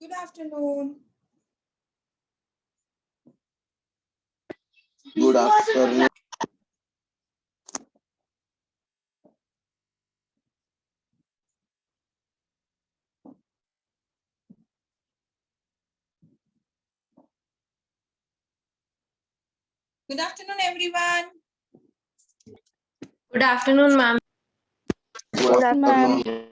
Good afternoon. Good afternoon. Good afternoon, everyone. Good afternoon, ma'am. Good afternoon.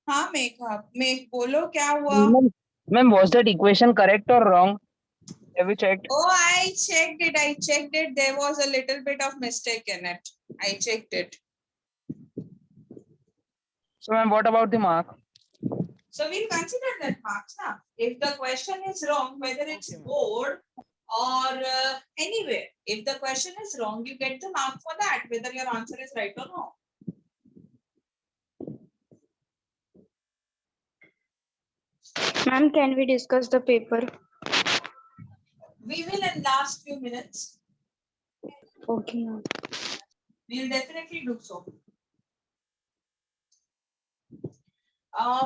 हाँ मेघ बोलो क्या हुआ? Ma'am, was that equation correct or wrong? Have you checked? Oh, I checked it. There was a little bit of mistake in it. I checked it. So, ma'am, what about the mark? So we'll consider that marks now. If the question is wrong, whether it's Okay, ma'am. board or anywhere, if the question is wrong, you get the mark for that, whether your answer is right or wrong. Ma'am, can we discuss the paper? We will in last few minutes. Okay, ma'am. We'll definitely do so.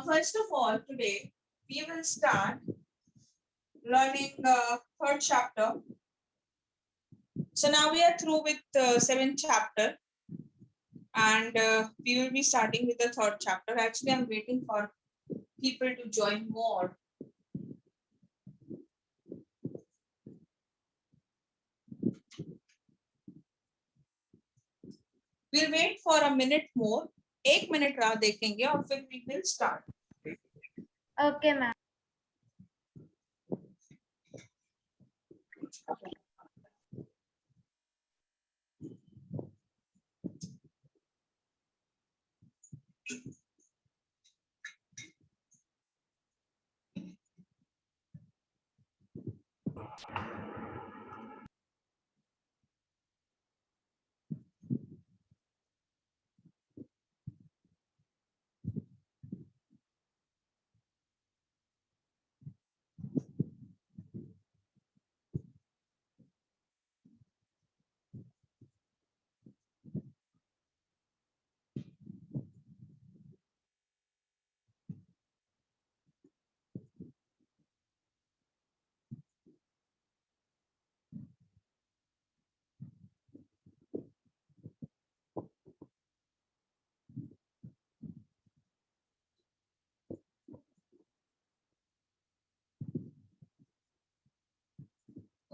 First of all, today we will start learning third chapter. So now we are through with seventh chapter, and we will be starting with the third chapter. Actually, I'm waiting for people to join more. We'll wait for a minute more. 1 minute राह देखेंगे और फिर we will start. Okay, ma'am.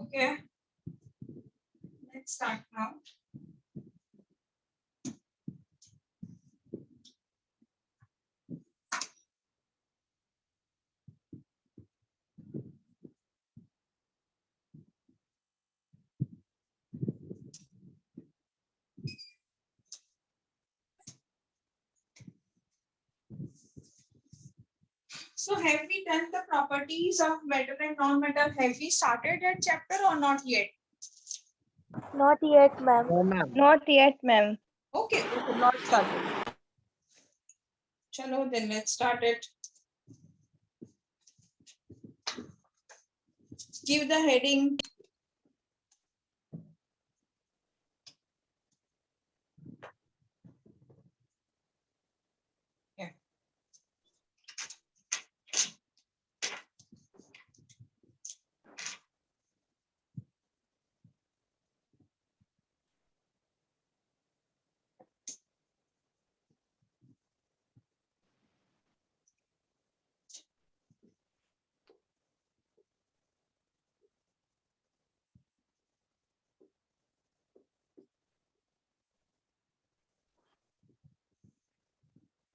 Okay. Let's start now. So have we done the properties of metal and non-metal? Have we started that chapter or not yet? Not yet, ma'am. No, ma'am. Not yet, ma'am. Okay, not started. Chalo, then let's start it. Give the heading. Yeah.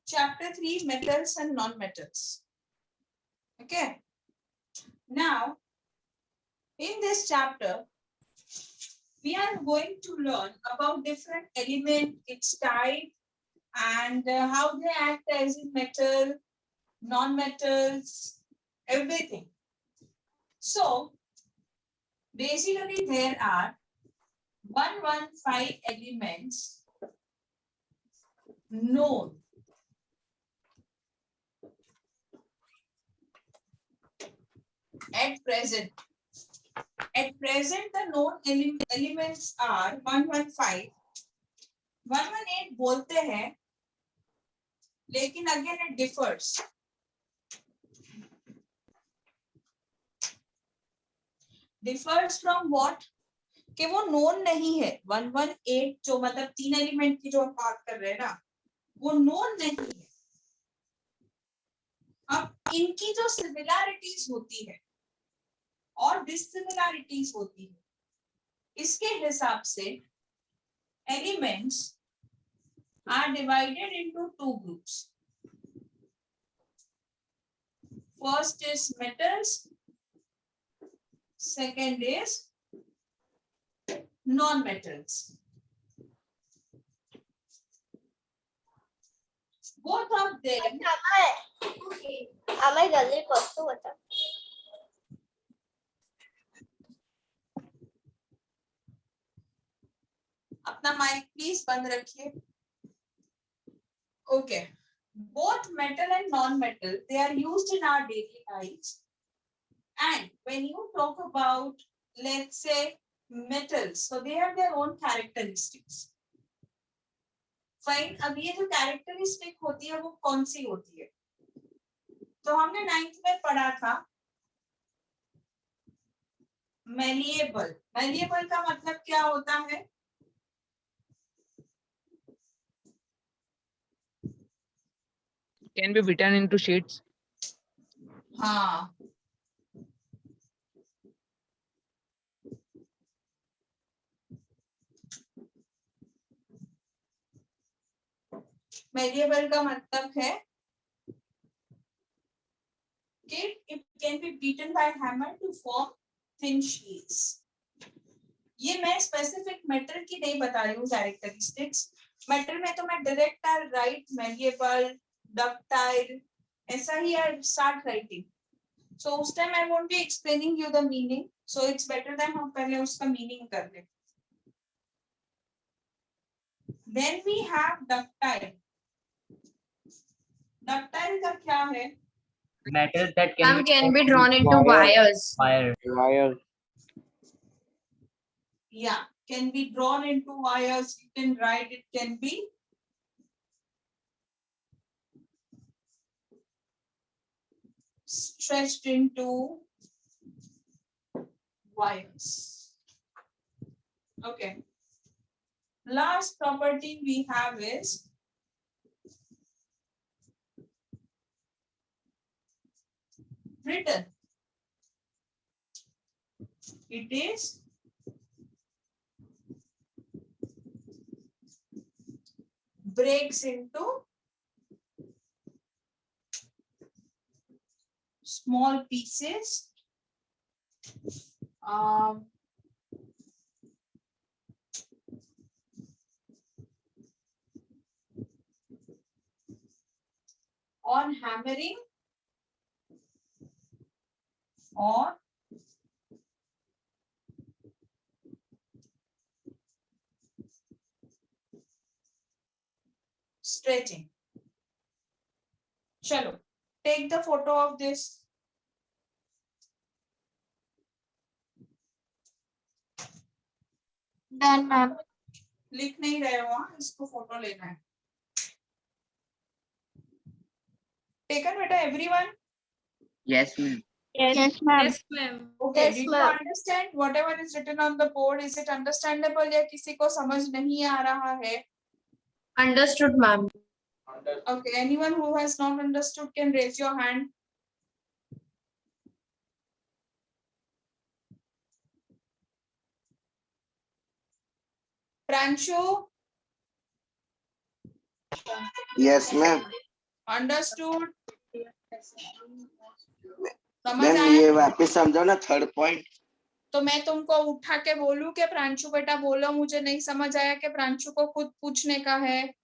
Chapter 3, metals and non-metals. Okay. Now, in this chapter, we are going to learn about different element, its type, and how they act as in metal, non-metals, everything. So, basically there are 115 elements known. At present, At present, the known elements are 115, 118 बोलते हैं, लेकिन again it differs. Differs from what? कि वो known नहीं है. 118 जो मतलब 3 element की जो हम बात कर रहे हैं ना, वो known नहीं है. अब इनकी जो सिमिलैरिटीज होती है और डिसिमिलैरिटीज होती है, इसके हिसाब से elements are divided into 2 groups. First is metals, second is non metals. Both of them আমায় জলদি কষ্ট হতো। अपना माइक प्लीज बंद रखिए. Okay, both metal and non-metal, they are used in our daily lives. And when you talk about, let's say, metals, so they have their own characteristics. Fine. अब ये जो characteristic होती है वो कौन सी होती है? तो हमने 9th में पढ़ा था malleable. Malleable का मतलब क्या होता है? Can be beaten into sheets. हाँ. Malleable का मतलब है कि it can be beaten by hammer to form thin sheets. ये मैं स्पेसिफिक मेटल की नहीं बता रही हूँ कैरेक्टरिस्टिक्स. मेटल में तो मैं डायरेक्ट राइट malleable, ductile ऐसा ही स्टार्ट राइटिंग. सो उस time I won't be explaining you the meaning, so it's better that हम पहले उसका मीनिंग कर लें. Then we have ductile. ductile का क्या है? Metals that Can be drawn into wires. wire. Yeah, can be drawn into wires. You can write it can be stretched into wires. Okay. Last property we have is brittle. It is breaks into small pieces. On hammering or stretching. Chalo, take the photo of this. Done, ma'am. लिख नहीं रहे हो, इसको photo लेना है. Taken बेटा everyone? Yes, ma'am. Yes, ma'am. ma'am. Okay, Yes, did you ma'am. understand whatever is written on the board? Is it understandable या किसी को समझ नहीं आ रहा है? Understood, ma'am. Okay, anyone who has not understood can raise your hand. Pranshu, Yes, ma'am. understood? समझ ma'am आया? ये वापस समझो ना थर्ड पॉइंट. तो मैं तुमको उठा के बोलूं कि प्रांशु बेटा बोलो, मुझे नहीं समझ आया, कि प्रांशु को खुद पूछने का है?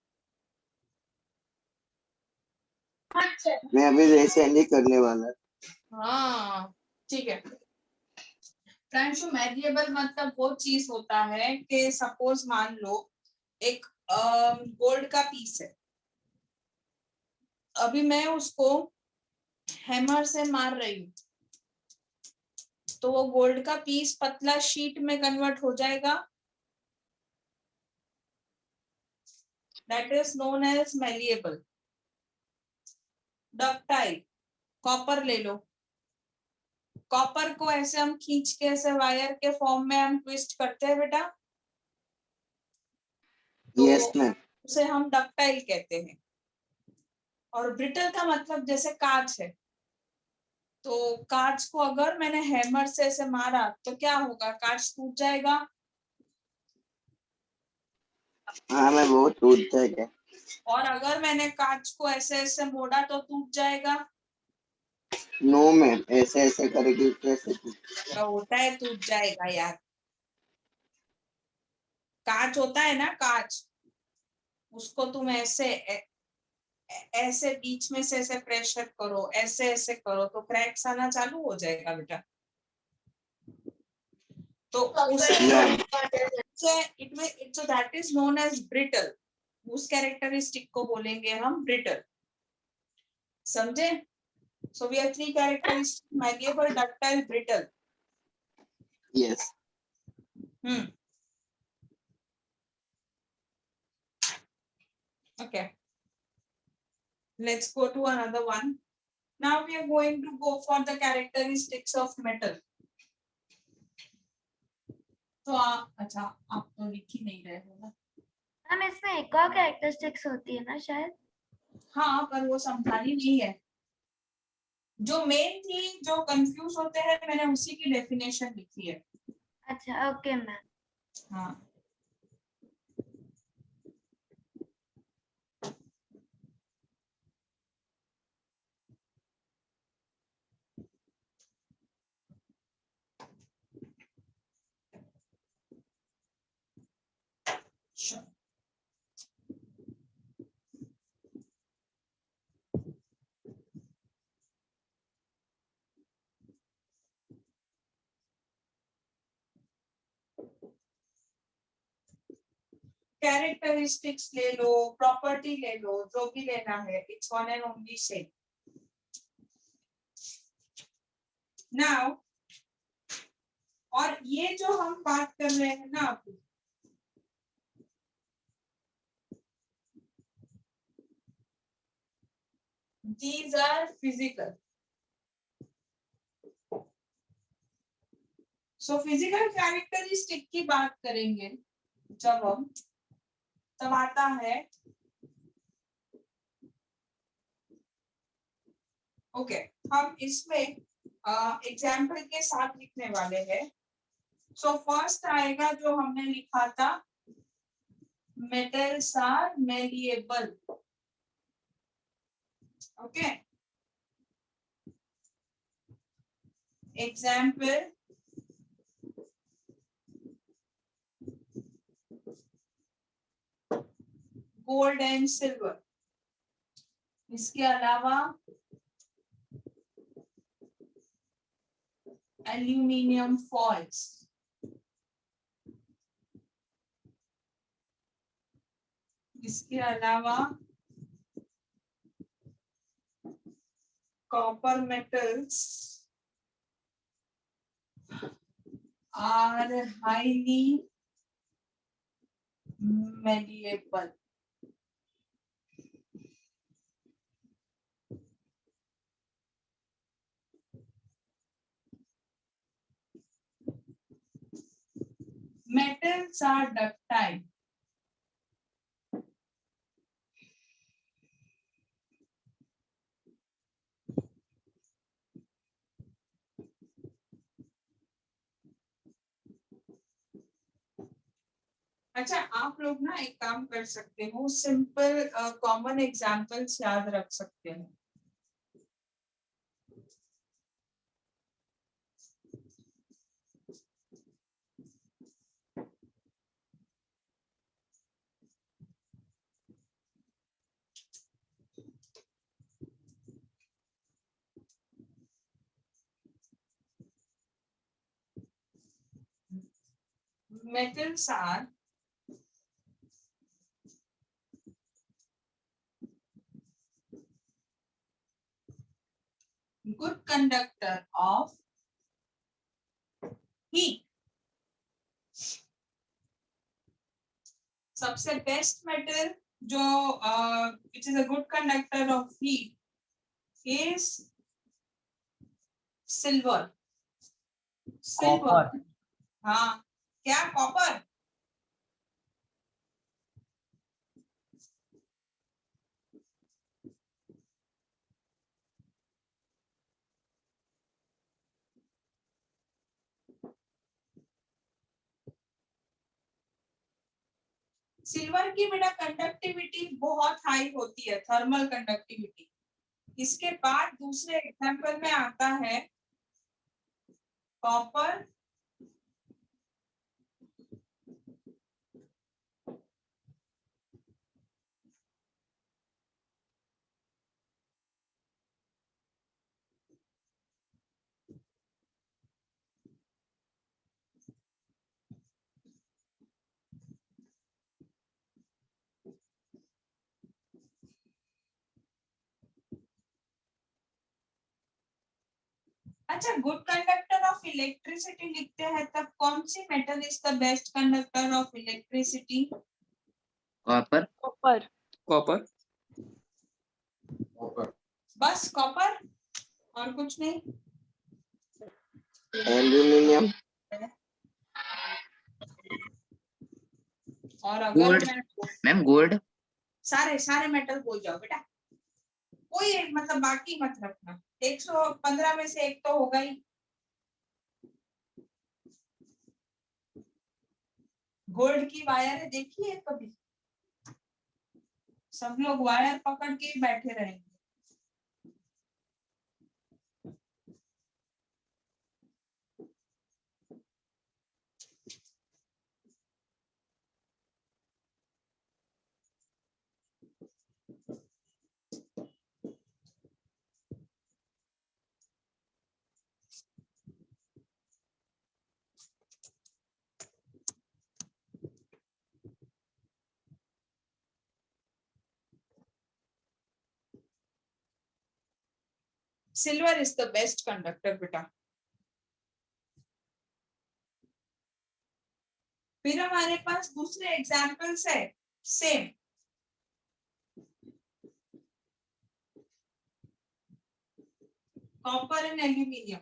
मैं अभी वैसे नहीं करने वाला. हाँ ठीक है. प्रांशु, मैरिएबल मतलब वो चीज होता है कि सपोज मान लो एक गोल्ड का पीस है. अभी मैं उसको हैमर से मार रही हूँ, तो वो गोल्ड का पीस पतला शीट में कन्वर्ट हो जाएगा, that is known as malleable. Ductile, copper ले लो, कॉपर को ऐसे हम खींच के ऐसे वायर के फॉर्म में हम ट्विस्ट करते हैं बेटा, तो यस मैम। उसे हम डक्टाइल कहते हैं। और ब्रिटल का मतलब जैसे कांच है, तो कांच को अगर मैंने हैमर से ऐसे मारा तो क्या होगा, कांच टूट जाएगा। हाँ मैं वो टूट जाएगा। और अगर मैंने कांच को ऐसे ऐसे मोड़ा तो टूट जाएगा। नो मैम, ऐसे ऐसे करेगी कैसे टूट? तो होता है टूट जाएगा यार, कांच होता है ना कांच, उसको तुम ऐसे बीच में से ऐसे प्रेशर करो, ऐसे ऐसे करो तो क्रैक्स आना चालू हो जाएगा बेटा। तो उसे इट में so that is known as brittle, उस कैरेक्टरिस्टिक को बोलेंगे हम ब्रिटल, समझे। So we have three characteristic, malleable, ductile, brittle. Yes. Okay, let's go to another one. Now we are going to go for the characteristics of metal. तो अच्छा आप तो लिख ही नहीं रहे हो ना। मैम इसमें एक और कैरेक्टरिस्टिक्स होती है ना शायद? हाँ पर वो समझानी नहीं है, जो मेन थी, जो कंफ्यूज होते हैं, मैंने उसी की डेफिनेशन लिखी है। अच्छा ओके मैम। हाँ sure. कैरेक्टरिस्टिक्स ले लो, प्रॉपर्टी ले लो, जो भी लेना है, it's one and only same. Now और ये जो हम बात कर रहे हैं ना अभी, these are physical. So physical characteristic की बात करेंगे जब हम, तब आता है ओके हम इसमें एग्जाम्पल के साथ लिखने वाले हैं। सो फर्स्ट आएगा जो हमने लिखा था, metals are malleable. Okay example, gold and silver. इसके अलावा एल्यूमिनियम फॉइल्स, इसके अलावा copper metals are highly malleable. Metals are ductile. अच्छा आप लोग ना एक काम कर सकते हो, सिंपल कॉमन एग्जांपल्स याद रख सकते हो। Metals are good conductor of heat. सबसे बेस्ट मेटल जो which is a good conductor of heat is silver. Copper. हाँ, क्या कॉपर? सिल्वर की बेटा कंडक्टिविटी बहुत हाई होती है, थर्मल कंडक्टिविटी। इसके बाद दूसरे एग्जांपल में आता है कॉपर, अच्छा गुड कंडक्टर ऑफ इलेक्ट्रिसिटी लिखते हैं तब कौन सी metal is the best conductor of electricity? Copper. Copper. Copper बस कॉपर और कुछ नहीं। एल्यूमिनियम, और अगर Gold. मैं Ma'am, gold. सारे मेटल बोल जाओ बेटा, कोई एक मतलब बाकी मत रखना। 115 में से एक तो होगा ही। गोल्ड की वायर देखी है कभी? सब लोग वायर पकड़ के ही बैठे रहेंगे। Silver is the best conductor बेटा। फिर हमारे पास दूसरे एग्जाम्पल्स है सेम। Copper and aluminium.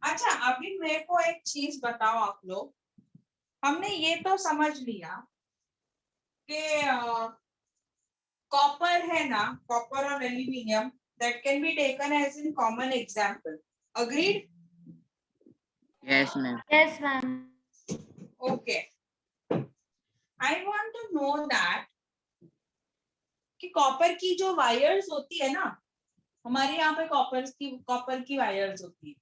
अच्छा अभी मेरे को एक चीज बताओ आप लोग, हमने ये तो समझ लिया कि कॉपर है ना, कॉपर और aluminium that can be taken as in common example. Agreed? Yes, ma'am. Yes, ma'am. Okay. I want to know that कि कॉपर की जो वायर्स होती है ना, हमारे यहाँ पे कॉपर की वायर्स होती है,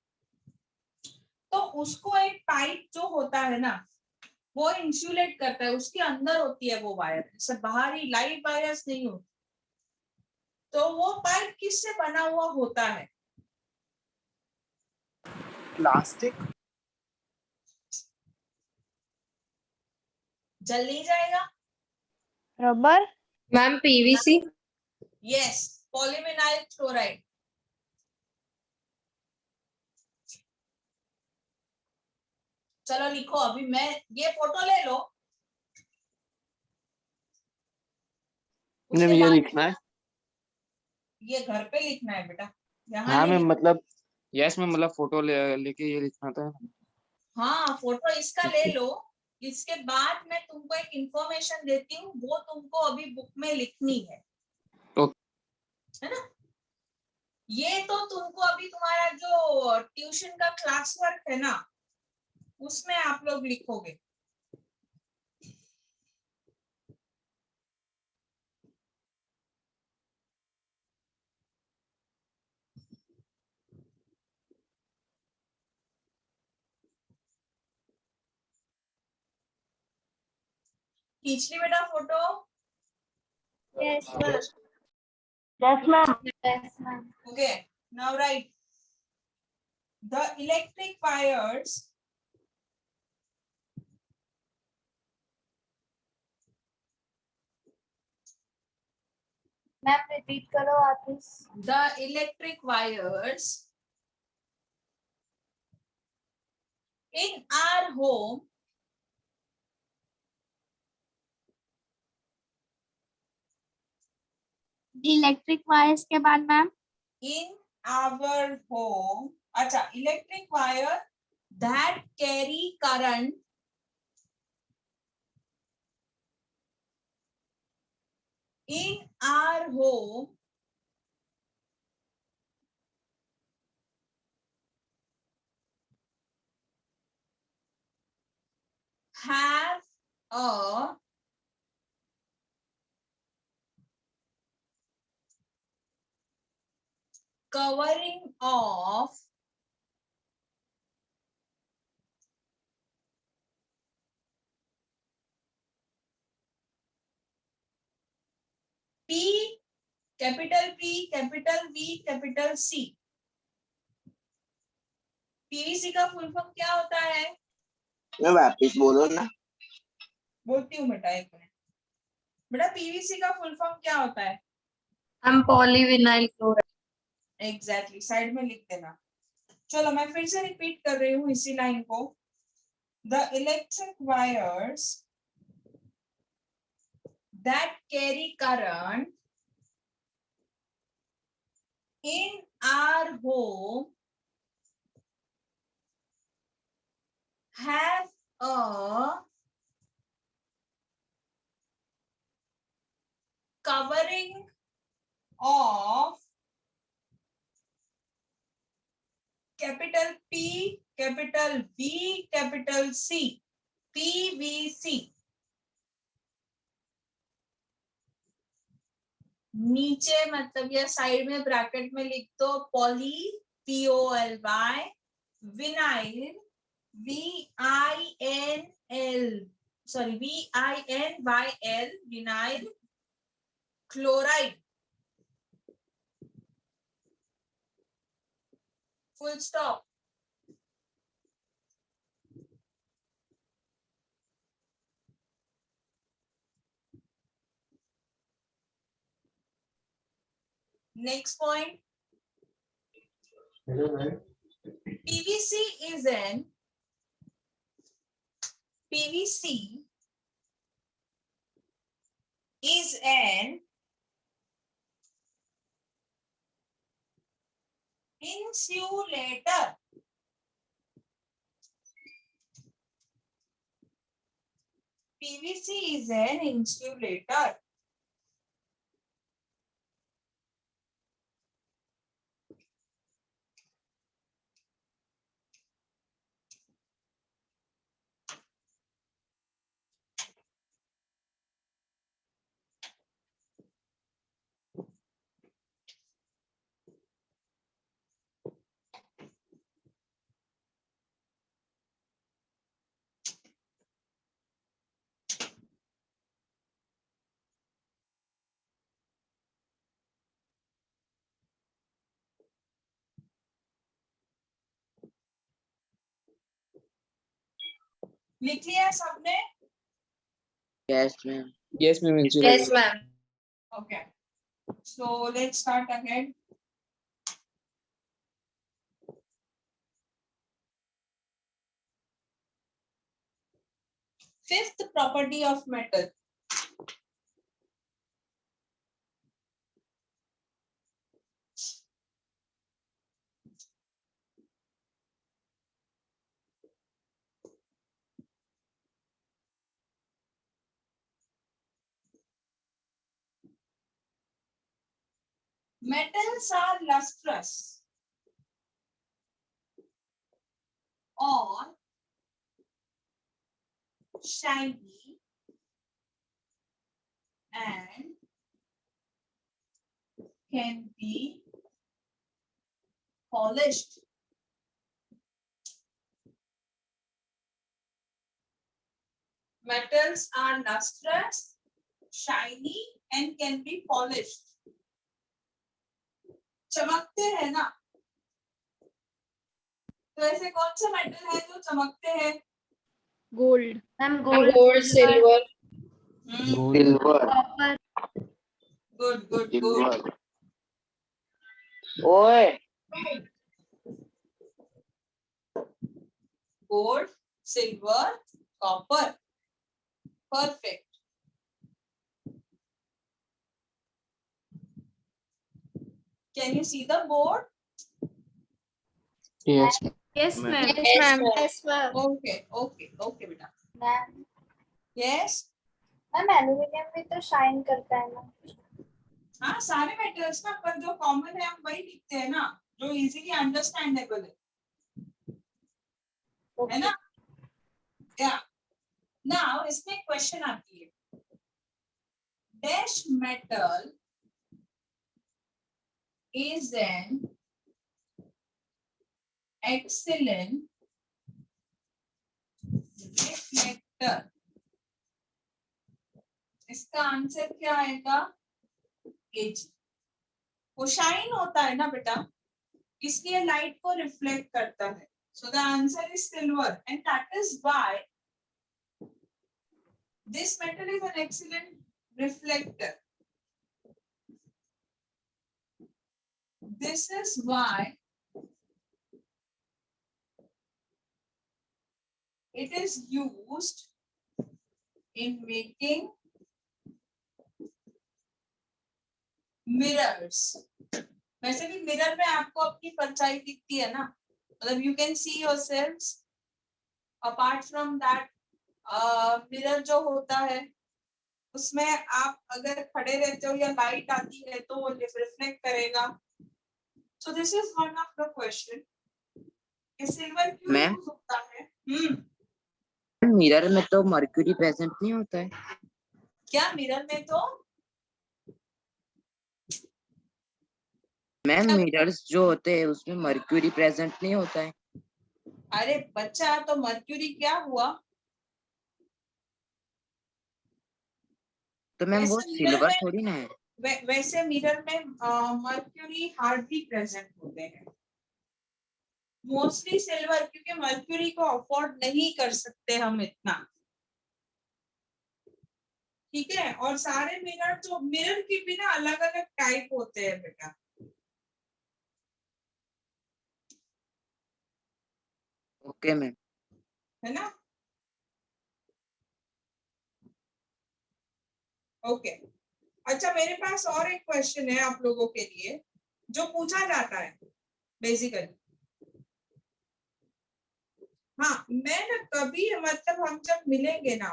तो उसको एक पाइप जो होता है ना वो इंसुलेट करता है, उसके अंदर होती है वो वायर, जैसे बाहरी लाइव वायर्स नहीं होती। तो वो पाइप किससे बना हुआ होता है? प्लास्टिक जल नहीं जाएगा? Rubber. Ma'am, PVC. Yes, polyvinyl chloride. चलो लिखो, अभी मैं ये फोटो ले लो, उसके मैम ये बाद लिखना है। ये घर पे लिखना है बेटा, यहाँ हाँ नहीं मैम मतलब यस मैम मतलब फोटो लेके ये लिखना था। हाँ फोटो इसका ले लो, इसके बाद मैं तुमको एक इंफॉर्मेशन देती हूँ, वो तुमको अभी बुक में लिखनी है, है ना? ये तो तुमको अभी तुम्हारा जो ट्यूशन का क्लास वर्क है ना उसमें आप लोग लिखोगे। खींच ली बेटा photo? Yes, ma'am. Yes, ma'am. Yes, ma'am. Okay, now write the electric wires ma'am repeat करो वापस. The electric wires in our home electric wires के बाद मैम. in our home. अच्छा, electric wire that carry current in our home have a covering of P, capital P, capital V, capital C. PVC का full form क्या होता है? मैं वापिस बोलो ना। बोलती हूँ बेटा, एक मिनट बेटा। पीवीसी का फुल फॉर्म क्या होता है? Ma'am polyvinyl chloride. Exactly, side में लिख देना। चलो मैं फिर से रिपीट कर रही हूँ इसी लाइन को। The electric wires that carry current in our home have a covering of capital P, capital V, capital C, PVC. नीचे मतलब या साइड में ब्रैकेट में लिख दो poly, POLY, vinyl, VINYL, vinyl chloride, full stop. Next point, PVC is an insulator. PVC is an insulator. लिख लिया सबने? Yes, ma'am. Yes, ma'am. Yes, ma'am. Okay. So let's start again. Fifth property of metal. Metals are lustrous or shiny and can be polished. Metals are lustrous, shiny and can be polished. चमकते हैं ना? तो ऐसे कौन से metal है जो चमकते हैं? Gold. Ma'am Gold, silver. Silver. Copper. Good, good, good. Silver ओए Gold, silver, copper. Perfect. Can you see the board? Yes. Yes, ma'am. ma'am. Yes, ma'am. Yes, ma'am. Okay, okay, okay, बेटा. Ma'am Yes. Ma'am aluminium भी तो shine करता है ना. हाँ, सारे metals ना, पर जो कॉमन है हम वही लिखते हैं ना, जो इजीली अंडरस्टैंडेबल है ना. या नाउ इसमें क्वेश्चन आती है. Dash metal is an excellent reflector. इसका आंसर क्या आएगा? एज. वो शाइन होता है ना बेटा, इसलिए लाइट को रिफ्लेक्ट करता है. So the answer is silver and that is why this metal is an excellent reflector. This is why it is used in making mirrors. वैसे भी मिरर में आपको अपनी परछाई दिखती है ना, मतलब you can see yourselves. Apart from that, mirror जो होता है उसमें आप अगर खड़े रहते हो या लाइट आती है तो वो रिफ्लेक्ट करेगा. So this is one of the question. कि सिल्वर क्यों Ma'am? यूज होता है? मिरर में तो मर्क्यूरी प्रेजेंट नहीं होता है. क्या मिरर में तो मैम मिरर्स जो होते हैं उसमें मर्क्यूरी प्रेजेंट नहीं होता है. अरे बच्चा, तो मर्क्यूरी क्या हुआ? तो मैम वो वैसे मिरर सिल्वर में थोड़ी ना है. वैसे मिरर में मर्क्यूरी हार्डली प्रेजेंट होते हैं. मोस्टली सिल्वर, क्योंकि मर्क्यूरी को अफोर्ड नहीं कर सकते हम इतना. ठीक है. और सारे मिरर, जो मिरर की भी ना अलग अलग टाइप होते हैं बेटा. Okay ma'am. है ना. ओके. अच्छा, मेरे पास और एक क्वेश्चन है आप लोगों के लिए जो पूछा जाता है बेसिकली. हाँ, मैं ना कभी, मतलब हम जब मिलेंगे ना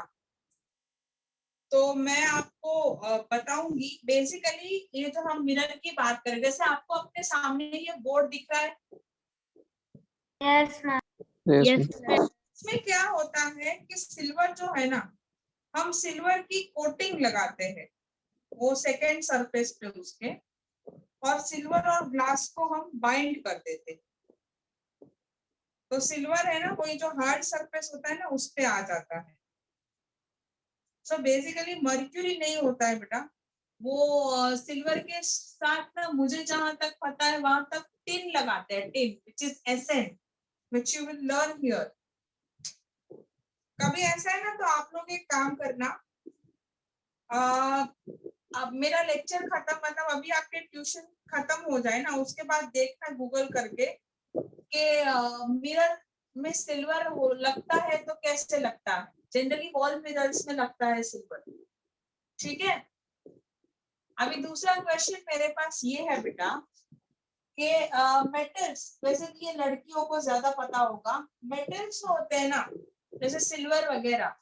तो मैं आपको बताऊंगी. बेसिकली ये जो हम मिरर की बात करें, जैसे आपको अपने सामने ये बोर्ड दिख रहा है, यस मैम. Yes. इसमें क्या होता है कि सिल्वर जो है ना, हम सिल्वर की कोटिंग लगाते हैं वो सेकेंड सरफेस पे उसके, और सिल्वर और ग्लास को हम बाइंड कर देते हैं. तो सिल्वर है ना, कोई जो हार्ड सरफेस होता है ना उस पे आ जाता है. सो बेसिकली मर्क्यूरी नहीं होता है बेटा. वो सिल्वर के साथ ना, मुझे जहां तक पता है वहां तक टिन लगाते हैं. Tin which is ascent, which you will learn here. कभी ऐसा है ना तो आप लोग एक काम करना, अब मेरा लेक्चर खत्म, मतलब अभी आपके ट्यूशन खत्म हो जाए ना, उसके बाद देखना गूगल करके कि मिरर में सिल्वर हो लगता है तो कैसे लगता है. जनरली वॉल मिरर्स में लगता है सिल्वर. ठीक है. अभी दूसरा क्वेश्चन मेरे पास ये है बेटा कि मेटल्स, वैसे कि ये लड़कियों को ज्यादा पता होगा. मेटल्स होते हैं ना, जैसे सिल्वर वगैरह,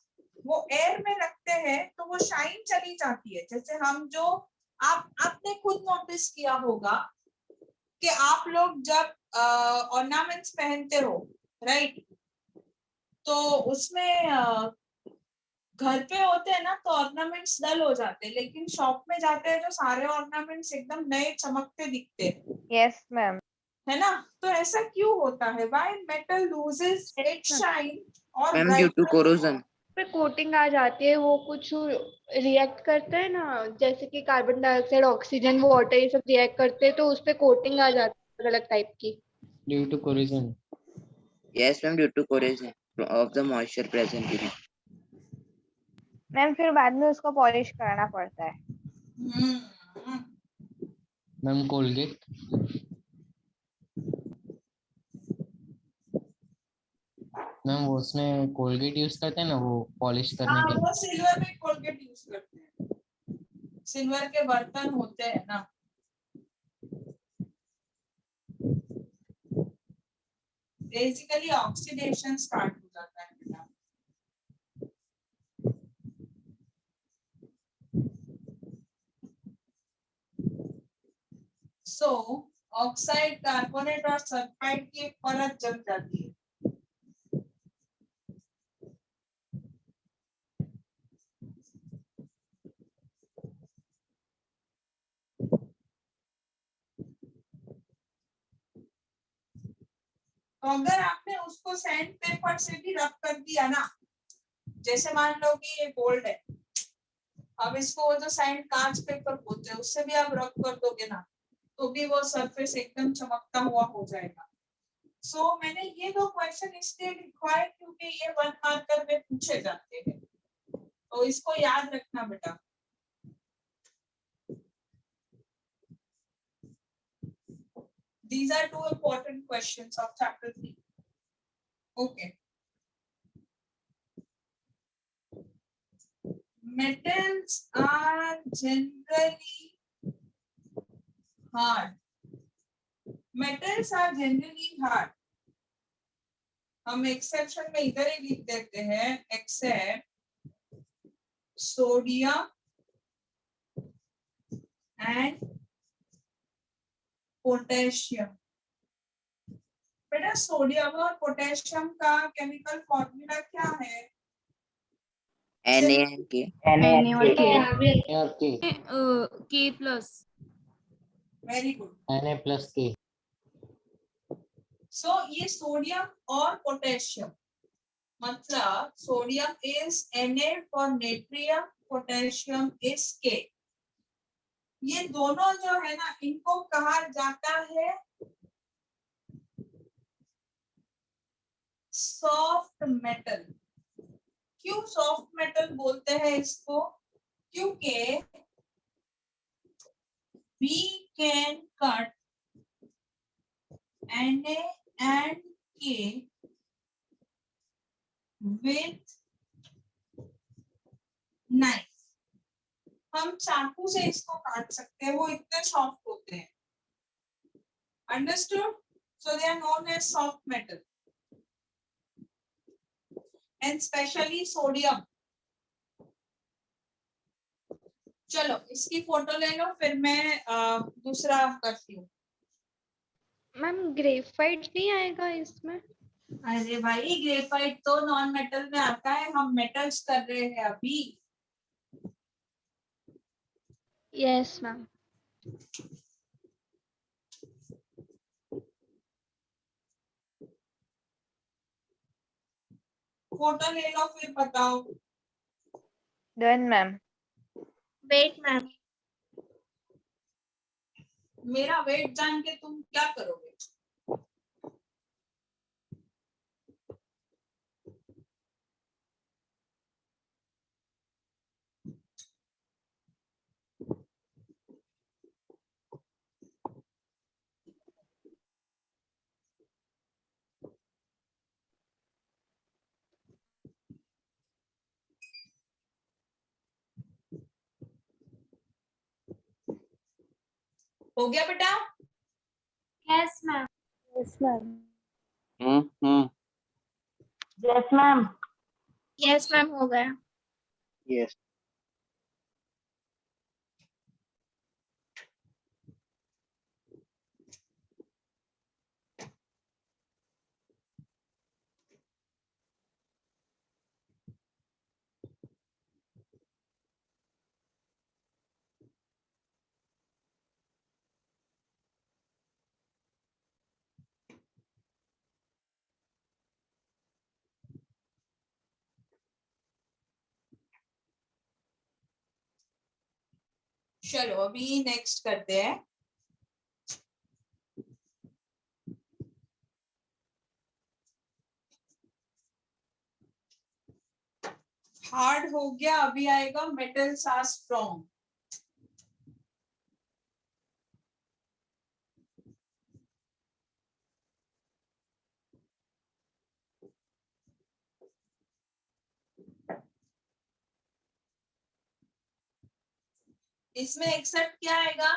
वो एयर में रखते हैं तो वो शाइन चली जाती है. जैसे हम जो, आपने खुद नोटिस किया होगा कि आप लोग जब ऑर्नामेंट्स पहनते हो, राइट, तो उसमें घर पे होते हैं ना तो ऑर्नामेंट्स डल हो जाते हैं, लेकिन शॉप में जाते हैं तो सारे ऑर्नामेंट्स एकदम नए चमकते दिखते हैं. Yes, ma'am. है ना. तो ऐसा क्यों होता है? Why metal loses it's shine और मैम ड्यू टू कोरोजन. पे कोटिंग आ जाती है, वो कुछ रिएक्ट करते हैं ना, जैसे कि कार्बन डाइऑक्साइड, ऑक्सीजन, वाटर, ये सब रिएक्ट करते हैं तो उस पे कोटिंग आ जाती है अलग अलग टाइप की. Due to corrosion. Yes ma'am due to corrosion of the moisture present in it. Ma'am फिर बाद में उसको पॉलिश करना पड़ता है. हम्म, मैम कोलगेट। मैम वो उसमें कोलगेट यूज करते हैं ना, वो पॉलिश करने हाँ के लिए। वो सिल्वर में कोलगेट यूज करते हैं, सिल्वर के बर्तन होते हैं ना। बेसिकली ऑक्सीडेशन स्टार्ट हो जाता है बेटा। सो ऑक्साइड, कार्बोनेट और सल्फाइड की परत जम जाती है। तो अगर आपने उसको सैंड पेपर से भी रब कर दिया ना, जैसे मान लो कि ये गोल्ड है, अब इसको वो जो सैंड कांच पेपर बोलते हैं उससे भी आप रब कर दोगे ना, तो भी वो सरफेस एकदम चमकता हुआ हो जाएगा। सो मैंने ये दो क्वेश्चन इसलिए लिखवाए क्योंकि ये 1 मार्कर में पूछे जाते हैं, तो इसको याद रखना बेटा। These are two important questions of chapter 3. Okay. Metals are generally hard. Metals are generally hard. हम एक्सेप्शन में इधर ही लिख देते हैं, एक्सेप्ट सोडियम एंड पोटेशियम। बेटा सोडियम और पोटेशियम का केमिकल फॉर्मूला क्या है? NaK. और के। K plus. Very good. Na+K। सो ये सोडियम और पोटेशियम, मतलब sodium is Na for natrium, potassium is K। ये दोनों जो है ना, इनको कहा जाता है सॉफ्ट मेटल। क्यों सॉफ्ट मेटल बोलते हैं इसको? क्योंकि we can cut Na and K with knife। हम चाकू से इसको काट सकते हैं, वो इतने सॉफ्ट होते हैं। Understood? So they are known as soft metal and specially sodium. चलो इसकी फोटो ले लो, फिर मैं दूसरा करती हूँ। मैम ग्रेफाइट नहीं आएगा इसमें? अरे भाई ग्रेफाइट तो नॉन मेटल में आता है, हम मेटल्स कर रहे हैं अभी। Yes ma'am. फोटो ले लो फिर बताओ। Done ma'am. वेट मैम, मेरा वेट जान के तुम क्या करोगे? हो गया बेटा? Yes ma'am, yes ma'am. Yes ma'am. Yes ma'am हो गया। यस। चलो अभी नेक्स्ट करते हैं। हार्ड हो गया, अभी आएगा मेटल्स आर स्ट्रॉन्ग। इसमें एक्सेप्ट क्या आएगा?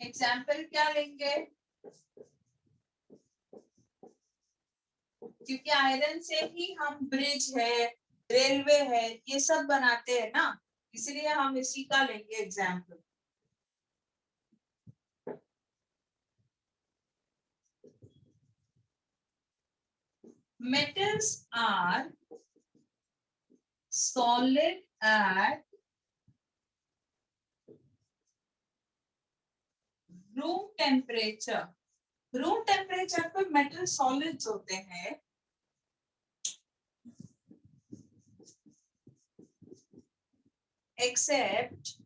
एग्जाम्पल क्या लेंगे? क्योंकि आयरन से ही हम ब्रिज है, रेलवे है, ये सब बनाते हैं ना, इसलिए हम इसी का लेंगे example. Metals are solid at room temperature. Room temperature पर मेटल सॉलिड्स होते हैं except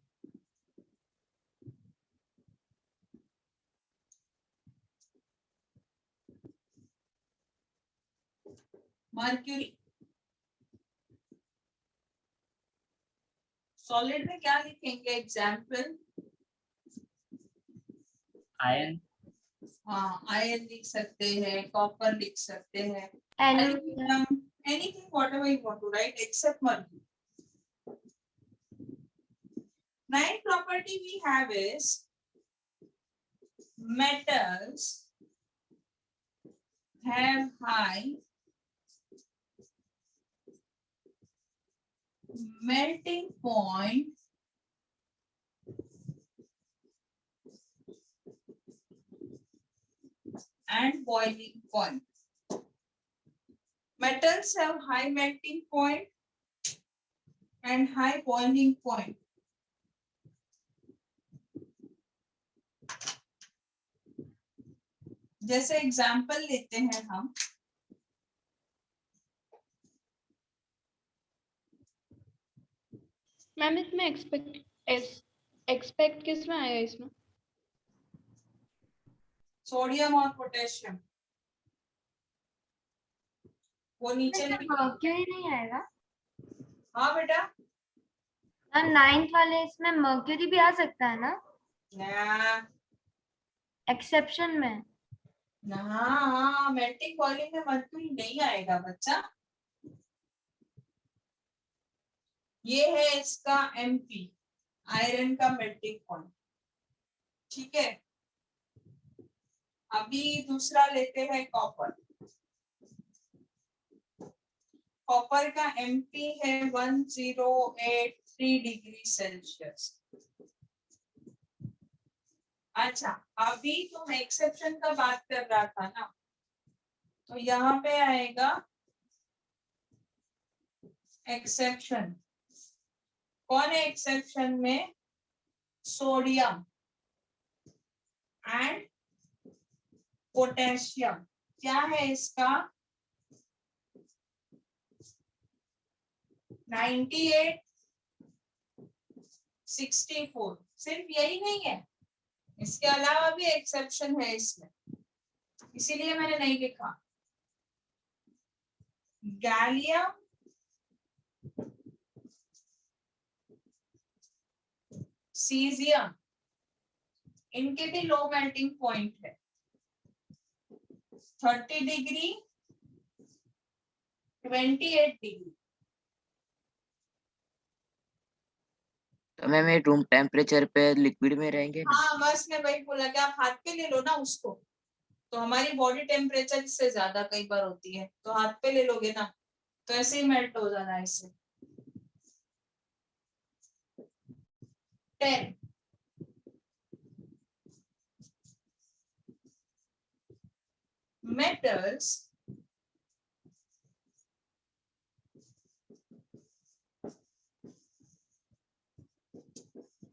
मर्क्यूरी। सॉलिड में क्या लिखेंगे एग्जाम्पल? आयन हाँ, आयरन लिख सकते हैं, कॉपर लिख सकते हैं, aluminium anything whatever you want to write except mercury. Ninth property we have is metals have high melting point and boiling point. Metals have high melting point and high boiling point. जैसे example लेते हैं हम, ma'am इसमें expect किस में आया इसमें? Sodium और पोटेशियम, वो नीचे लिख- मर्क्यूरी नहीं आएगा? हाँ बेटा, नाइन्थ वाले इसमें मर्क्यूरी भी आ सकता है ना ना एक्सेप्शन में? हाँ, मेल्टिंग बॉइलिंग में मर्क्यूरी नहीं आएगा बच्चा। ये है इसका एमपी, आयरन का मेल्टिंग पॉइंट, ठीक है। अभी दूसरा लेते हैं कॉपर। कॉपर का एमपी है 1083 डिग्री सेल्सियस। अच्छा, अभी तुम एक्सेप्शन का बात कर रहा था ना, तो यहाँ पे आएगा एक्सेप्शन। कौन है एक्सेप्शन में? Sodium and potassium. क्या है इसका? 98 64। सिर्फ यही नहीं है, इसके अलावा भी एक्सेप्शन है इसमें, इसीलिए मैंने नहीं लिखा। गैलियम, सीजियम, इनके भी लो मेल्टिंग पॉइंट है 30 डिग्री 28 डिग्री। तो मैम ये रूम टेम्परेचर पे लिक्विड में रहेंगे ना? हाँ, बस मैं वही बोला कि आप हाथ पे ले लो ना उसको, तो हमारी बॉडी टेम्परेचर इससे ज्यादा कई बार होती है, तो हाथ पे ले लोगे ना, तो ऐसे ही मेल्ट हो जाना है इससे। 10 metals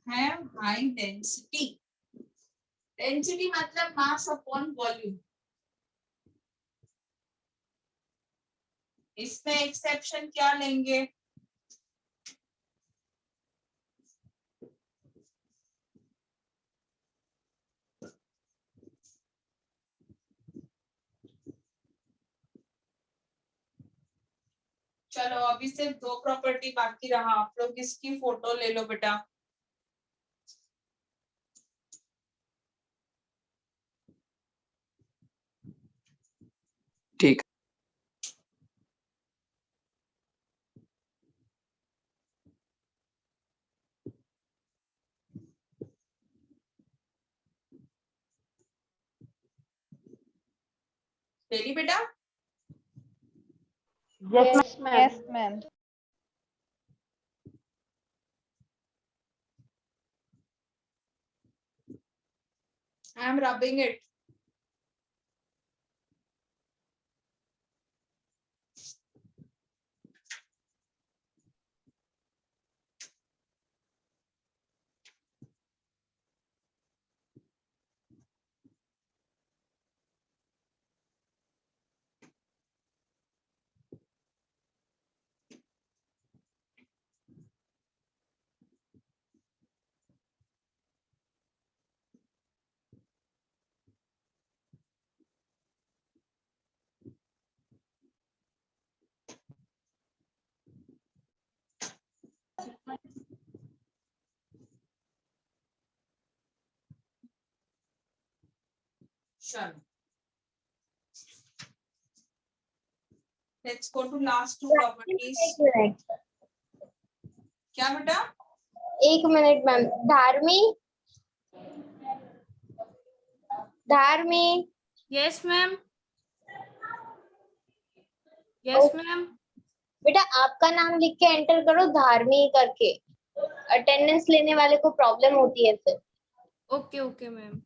have high density. Density मतलब mass upon volume। इसमें एक्सेप्शन क्या लेंगे? चलो अभी सिर्फ 2 प्रॉपर्टी बाकी रहा, आप लोग इसकी फोटो ले लो बेटा। ठीक। रेडी बेटा? Yes, ma'am. Yes, ma'am. I am rubbing it. Sure. Let's go to last two properties. क्या बेटा? एक मिनट मैम. धार्मी. Yes, ma'am. Yes, ma'am. बेटा आपका नाम लिख के एंटर करो धार्मी करके. अटेंडेंस लेने वाले को प्रॉब्लम होती है फिर. Okay, okay, ma'am.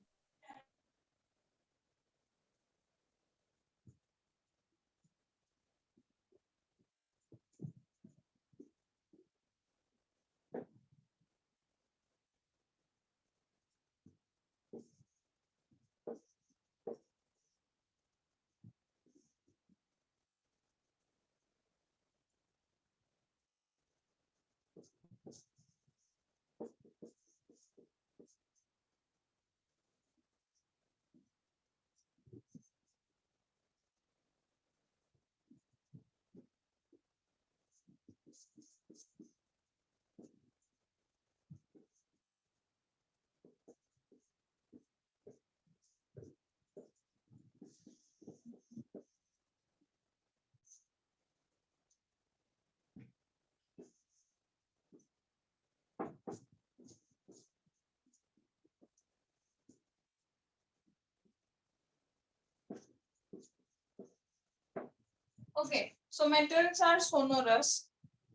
Okay, so metals are sonorous.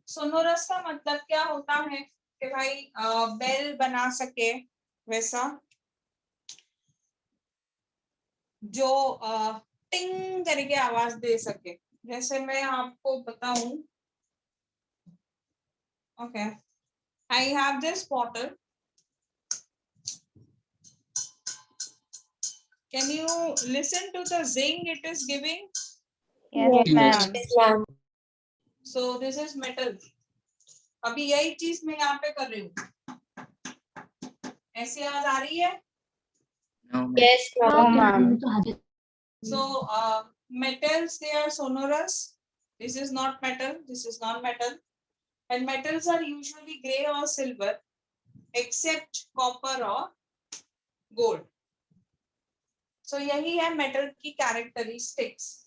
Sonorous का मतलब क्या होता है कि भाई बेल बना सके वैसा, जो टिंग करके आवाज दे सके. जैसे मैं आपको बताऊं. Okay, I have this bottle. Can you listen to the zing it is giving? Yes, ma'am. So this is metal. अभी यही चीज मैं यहाँ पे कर रही हूँ. ऐसी आवाज आ रही है? No, ma'am. Yes, ma'am. So metals, they are sonorous. This is not metal. This is non-metal. And metals are usually gray or silver, except copper or gold. So यही है metal की characteristics.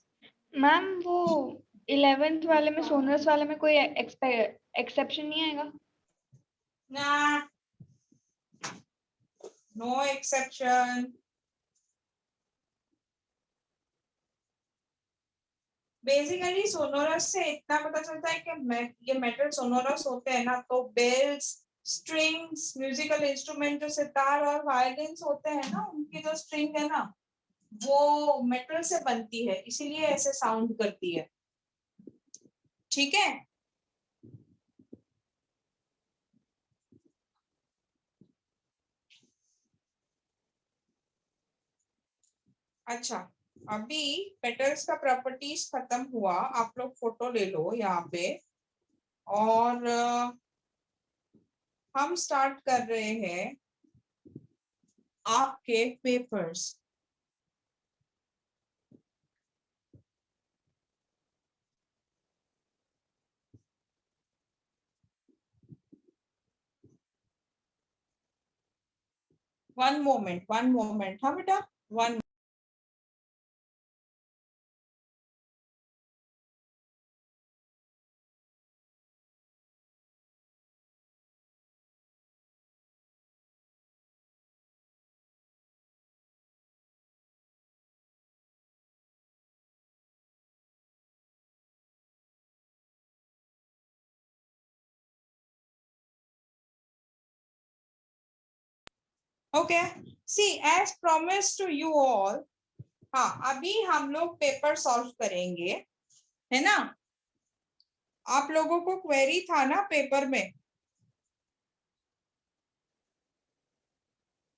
मैम वो 11th वाले में सोनस वाले में कोई exception नहीं आएगा? Nah, no exception. Basically sonorous से इतना पता चलता है कि ये मेटल सोनोरस होते हैं ना, तो बेल्स, स्ट्रिंग्स, म्यूजिकल इंस्ट्रूमेंट जो सितार और वायलिन्स होते हैं ना, उनकी जो स्ट्रिंग है ना, वो मेटल से बनती है, इसीलिए ऐसे साउंड करती है. ठीक है? अच्छा, अभी पेटल्स का प्रॉपर्टीज खत्म हुआ. आप लोग फोटो ले लो यहाँ पे, और हम स्टार्ट कर रहे हैं आपके पेपर्स. one moment हाँ बेटा, one okay see as promise to you all, हाँ अभी हम लोग पेपर सॉल्व करेंगे, है ना। आप लोगों को क्वेरी था ना पेपर में,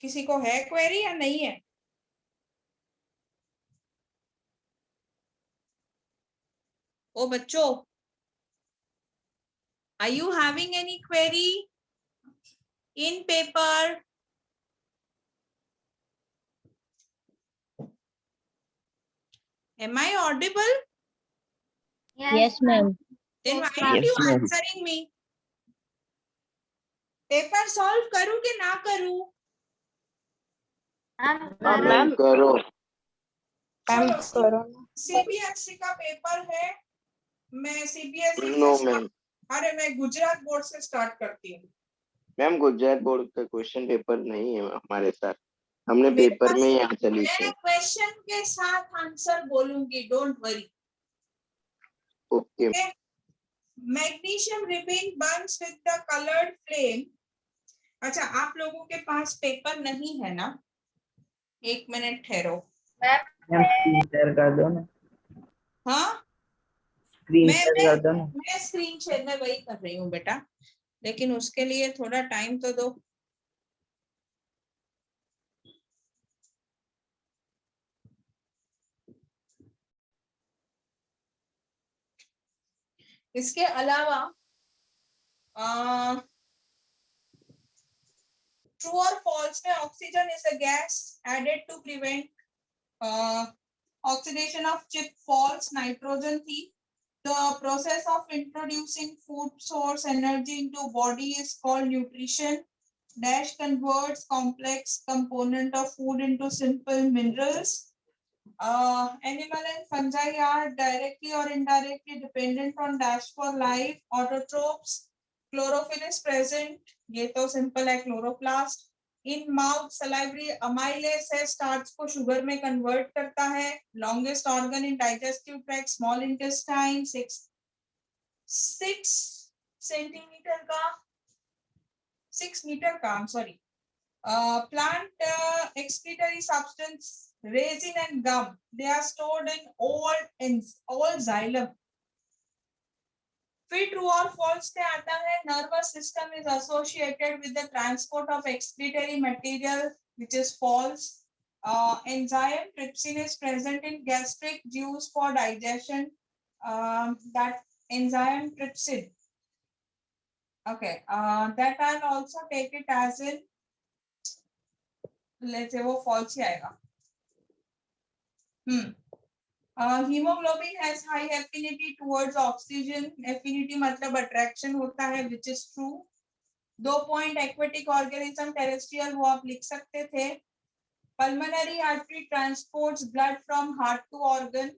किसी को है क्वेरी या नहीं है? ओ बच्चों, are you having any query in paper? Am I audible? Yes, ma'am. Then Yes, why aren't Yes, you ma'am. answering me? Paper solve करूं कि ना करूं? मैम मैम करो। चलो सीबीएसई का पेपर है, मैं सीबीएसई नो से मैम। अरे मैं गुजरात बोर्ड से स्टार्ट करती हूँ। मैम गुजरात बोर्ड का क्वेश्चन पेपर नहीं है हमारे साथ, हमने मेरे पेपर पास- में यहाँ चली मैं थी। क्वेश्चन के साथ आंसर बोलूंगी, don't worry. Okay. Magnesium ribbon Burns with the coloured flame. अच्छा आप लोगों के पास पेपर नहीं है ना? एक मिनट ठहरो। स्क्रीन शेयर कर दो ना, हाँ स्क्रीन शेयर कर दो ना। मैं स्क्रीन शेयर में वही कर रही हूँ बेटा, लेकिन उसके लिए थोड़ा टाइम तो दो। इसके अलावा ट्रू और फॉल्स में oxygen is a gas added to prevent oxidation of chip. False, nitrogen थी। The process of introducing food source energy into body is called nutrition. Dash converts complex component of food into simple minerals. Animal and fungi are directly or indirectly dependent on dash for life. Autotrophs. Chlorophyll is present. ये तो simple है, chloroplast. In mouth salivary amylase है, starch को sugar में convert करता है। Longest organ in digestive tract small intestine 6 centimetre का 6 metre का sorry. Plant excretory substance resin and gum, they are stored in old xylem. फिर true और false में आता है nervous system is associated with the transport of excretory material which is false. Enzyme trypsin is present in gastric juice for digestion, that enzyme trypsin, okay, that I'll also take it as in, let's say वो false ही आएगा। Hemoglobin has high affinity towards oxygen. Affinity मतलब attraction होता है, which is true. 2 point aquatic organism terrestrial वो आप लिख सकते थे। Pulmonary artery transports blood from heart to organ.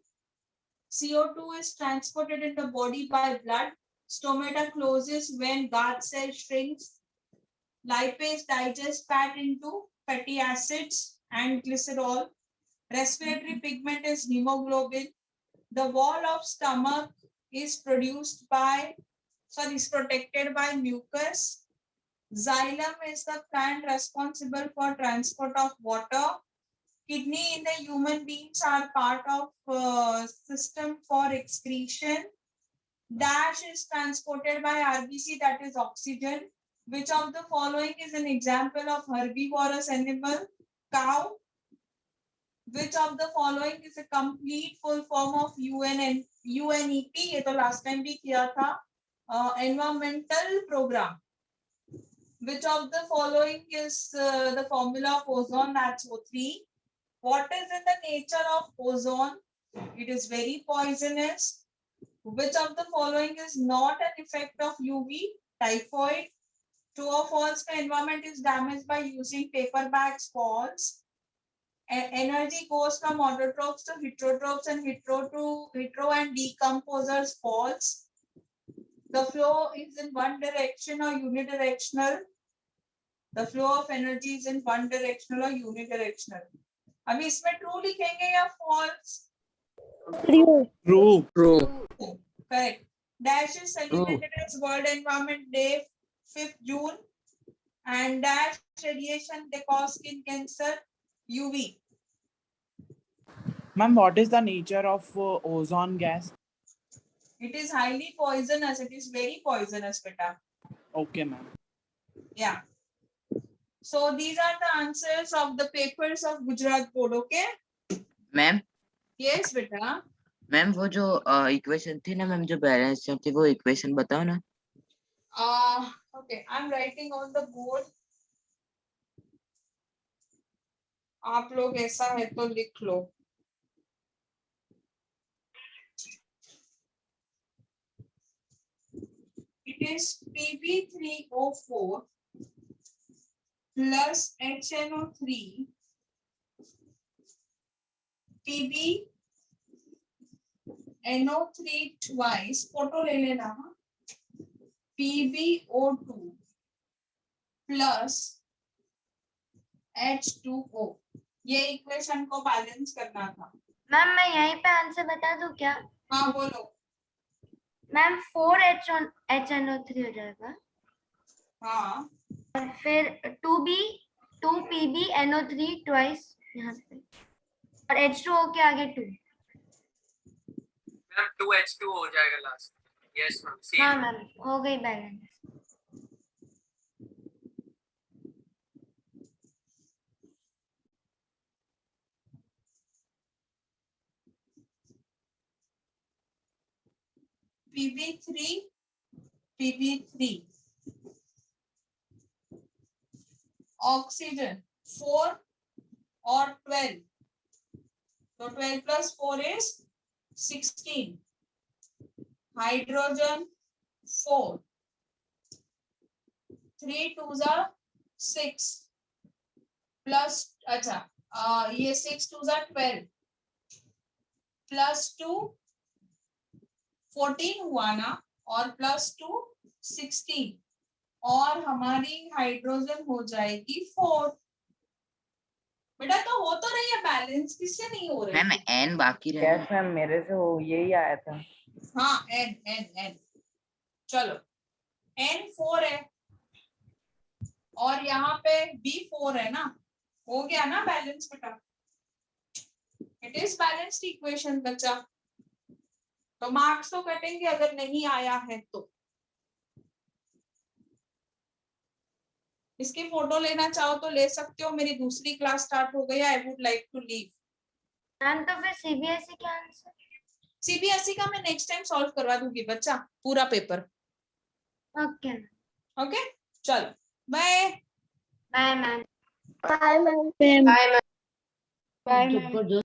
CO2 is transported in the body by blood. Stomata closes when guard cell shrinks. Lipase digests fat into fatty acids and glycerol. Respiratory pigment is hemoglobin. The wall of stomach is protected by mucus. Xylem is the plant responsible for transport of water. Kidney in the human beings are part of system for excretion. Dash is transported by RBC, that is oxygen. Which of the following is an example of herbivorous animal? Cow. Which of the following is a complete full form of UNEP? ये तो last time भी किया था। Environmental program. Which of the following is the formula of ozone? That's O3. What is in the nature of ozone? It is very poisonous. Which of the following is not an effect of UV? Typhoid. True or false? The environment is damaged by using paper bags. False. Energy goes from autotrophs to heterotrophs and hetero and decomposers. False. The flow is in one direction or unidirectional. The flow of energy is in one directional or unidirectional. अभी इसमें true लिखेंगे या false? True. Correct. Dash is celebrated as World Environment Day 5th June. and dash radiation they cause skin cancer, UV. Ma'am, what is the nature of ozone gas? It is highly poisonous. It is very poisonous, beta. Okay, ma'am. Yeah. So these are the answers of the papers of Gujarat board. Okay. Ma'am Yes, beta. Ma'am वो जो equation थी ना ma'am, जो balance थी, वो equation बताओ ना. Okay. I'm writing on the board. आप लोग ऐसा है तो लिख लो. It is Pb3O4 plus HNO3 PbNO3 twice photo ले लेना. PbO2 plus H2O. ये इक्वेशन को बैलेंस करना था. मैम मैं यहीं पे आंसर बता दूं क्या? हाँ बोलो. मैम 4HNO3 हो जाएगा. हाँ और फिर 2PbNO3 ट्वाइस यहाँ पे, और H2O के आगे 2. मैम 2H2 हो जाएगा लास्ट. Yes ma'am. हाँ मैम हो गई बैलेंस. Pb3 ऑक्सीजन 4 और 12. तो 12 plus 4 is 16. Hydrogen 4. 3 2s are 6 plus अच्छा ये 6 2s are 12 plus 2 14 हुआ ना, और प्लस 2 16, और हमारी हाइड्रोजन हो जाएगी 4. बेटा तो हो तो रही है बैलेंस, किससे नहीं हो रही? मैम एन बाकी रह यस मैम, मेरे से वो यही आया था. हाँ एन एन एन. चलो एन 4 है और यहाँ पे बी 4 है ना, हो गया ना बैलेंस बेटा. इट इज बैलेंस्ड इक्वेशन बच्चा. तो मार्क्स तो कटेंगे अगर नहीं आया है तो. इसकी फोटो लेना चाहो तो ले सकते हो. मेरी दूसरी क्लास स्टार्ट हो गई. I would like to leave. Ma'am तो फिर सीबीएसई का आंसर? सीबीएसई का मैं नेक्स्ट टाइम सॉल्व करवा दूंगी बच्चा, पूरा पेपर. ओके ओके चलो bye. Bye ma'am. Bye ma'am. Bye ma'am.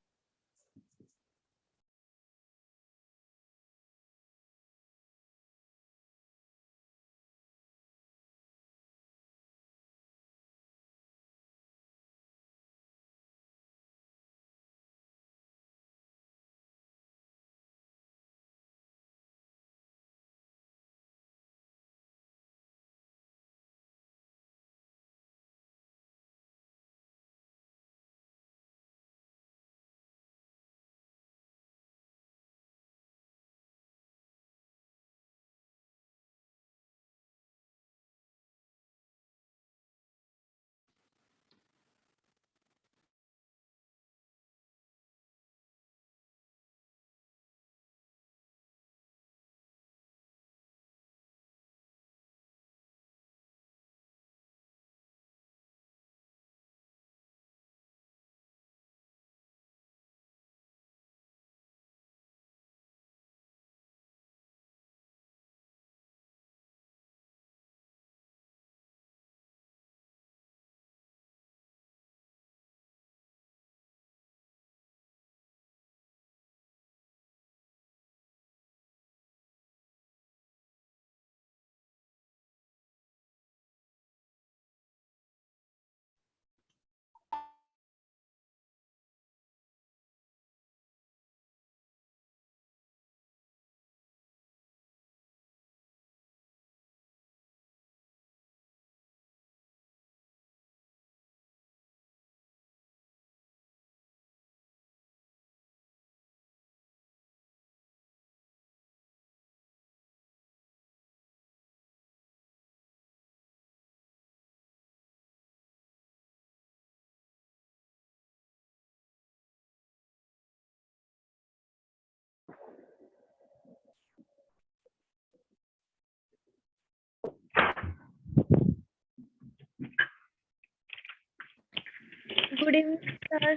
Evening sir.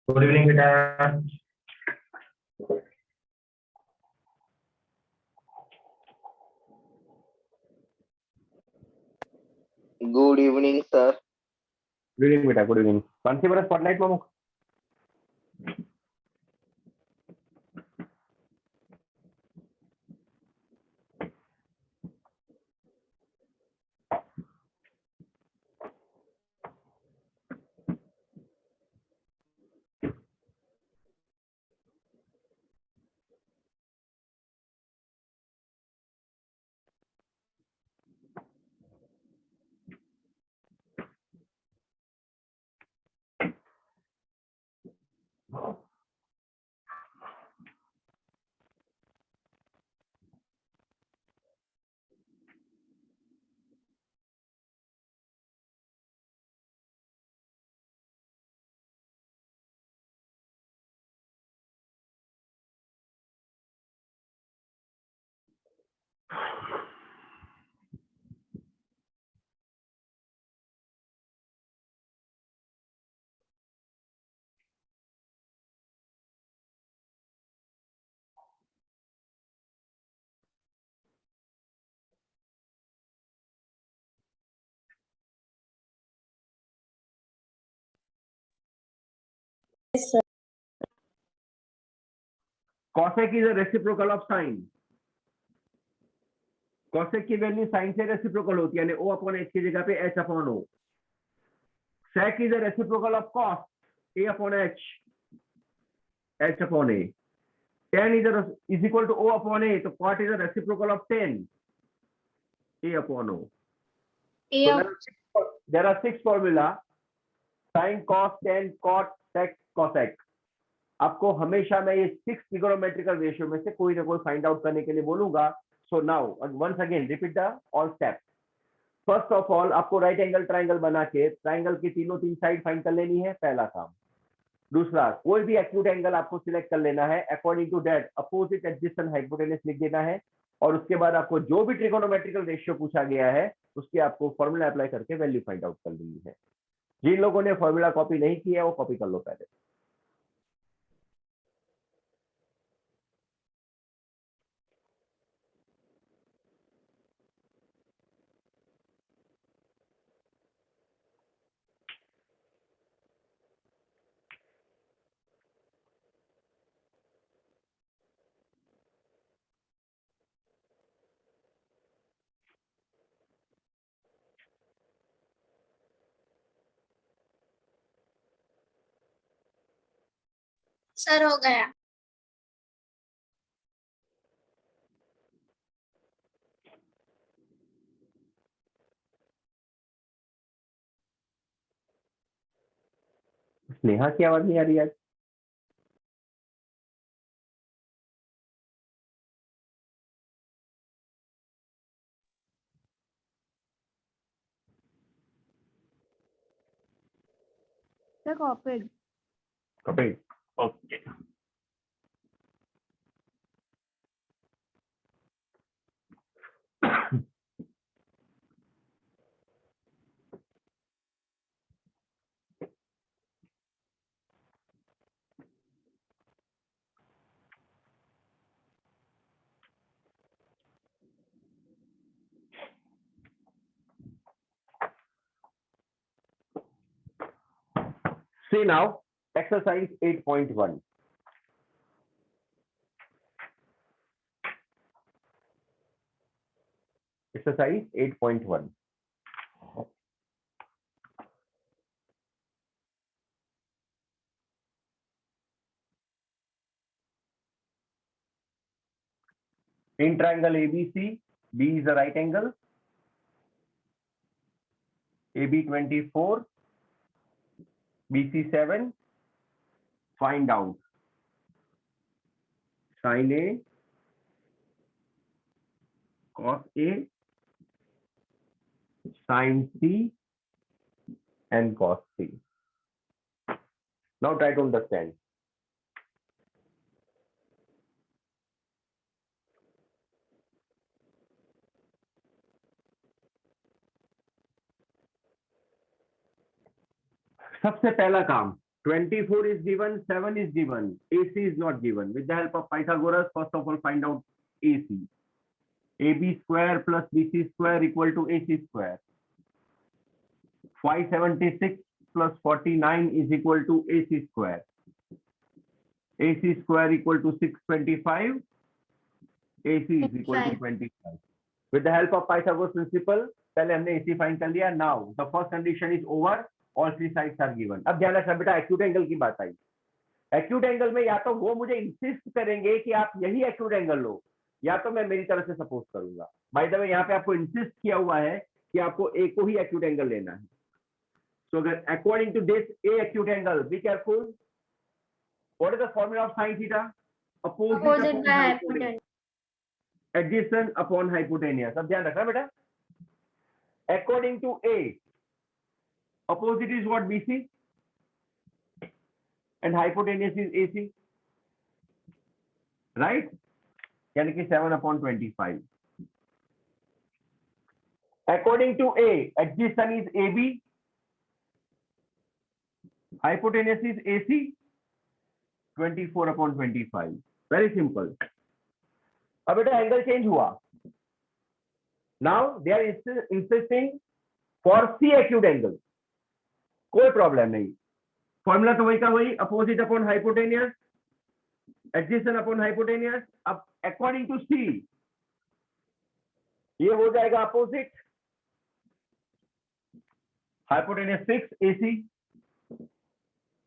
Good evening बेटा। Good evening sir. Good evening बेटा, गुड इवनिंग। कौन सी बड़ा स्पॉटलाइट मामू? Cosec is a reciprocal of sin. Cosec की वैल्यू sin से रेसिप्रोकल होती है, यानी O अपॉन H की जगह पे H upon O. Sec is a reciprocal of cos, A upon H, H upon A. Tan is equal to O upon A, so cot is a reciprocal of tan, A upon O. So there are six formula: sin, cos, tan, cot, sec, cosec. आपको हमेशा मैं ये 6 trigonometrical ratio में से कोई ना कोई find out करने के लिए बोलूंगा. So now once again repeat the all steps. First of all आपको राइट एंगल ट्राइंगल बना के ट्राइंगल की तीन साइड फाइंड कर लेनी है, पहला काम. दूसरा, कोई भी एक्यूट एंगल आपको सिलेक्ट कर लेना है, according to that opposite adjacent hypotenuse लिख देना है, और उसके बाद आपको जो भी ट्रिगोनोमेट्रिकल रेशियो पूछा गया है उसकी आपको फॉर्मूला अप्लाई करके वैल्यू फाइंड आउट कर लेनी है. जिन लोगों ने फॉर्मूला कॉपी नहीं किया वो कॉपी कर लो पहले. सर हो गया। स्नेहा की आवाज नहीं आ रही आज. Copy copy okay. See now, exercise 8.1. Exercise 8.1. In triangle ABC, B is a right angle, AB 24, BC 7. Find out sin A, cos A, sin C, and cos C. Now try to understand. सबसे पहला काम 24 is given, 7 is given, AC is not given. With the help of Pythagoras, first of all find out AC. AB square plus BC square equal to AC square. 576 plus 49 is equal to AC square. AC square equal to 625. AC is equal to 25. With the help of Pythagoras principle, पहले हमने AC find कर लिया. Now the first condition is over. All three sides are given. अब ध्यान रखना बेटा, acute angle की बात आई. एक्यूट एंगल में या तो वो मुझे इंसिस्ट करेंगे कि आप यही एक्यूट एंगल लो, या तो मैं मेरी तरफ से सपोज करूंगा. बाय द वे यहाँ पे आपको इंसिस्ट किया हुआ है कि आपको ए को ही एक्यूट एंगल लेना है. सो अगर according to this A acute angle, be careful. What is the formula of sin theta? Opposite by hypotenuse. Adjacent upon hypotenuse. अब ध्यान रखना बेटा, according to A, opposite is what? BC, and hypotenuse is AC, right? यानी कि 7/25. According to A, adjacent is AB, hypotenuse is AC, 24/25. Very simple. अब बेटा angle change हुआ. Now they are insisting for C acute angle. कोई problem नहीं. Formula तो वही का वही, opposite upon hypotenuse, adjacent upon hypotenuse. अब अकॉर्डिंग टू सी ये हो जाएगा opposite. Hypotenuse 6 AC,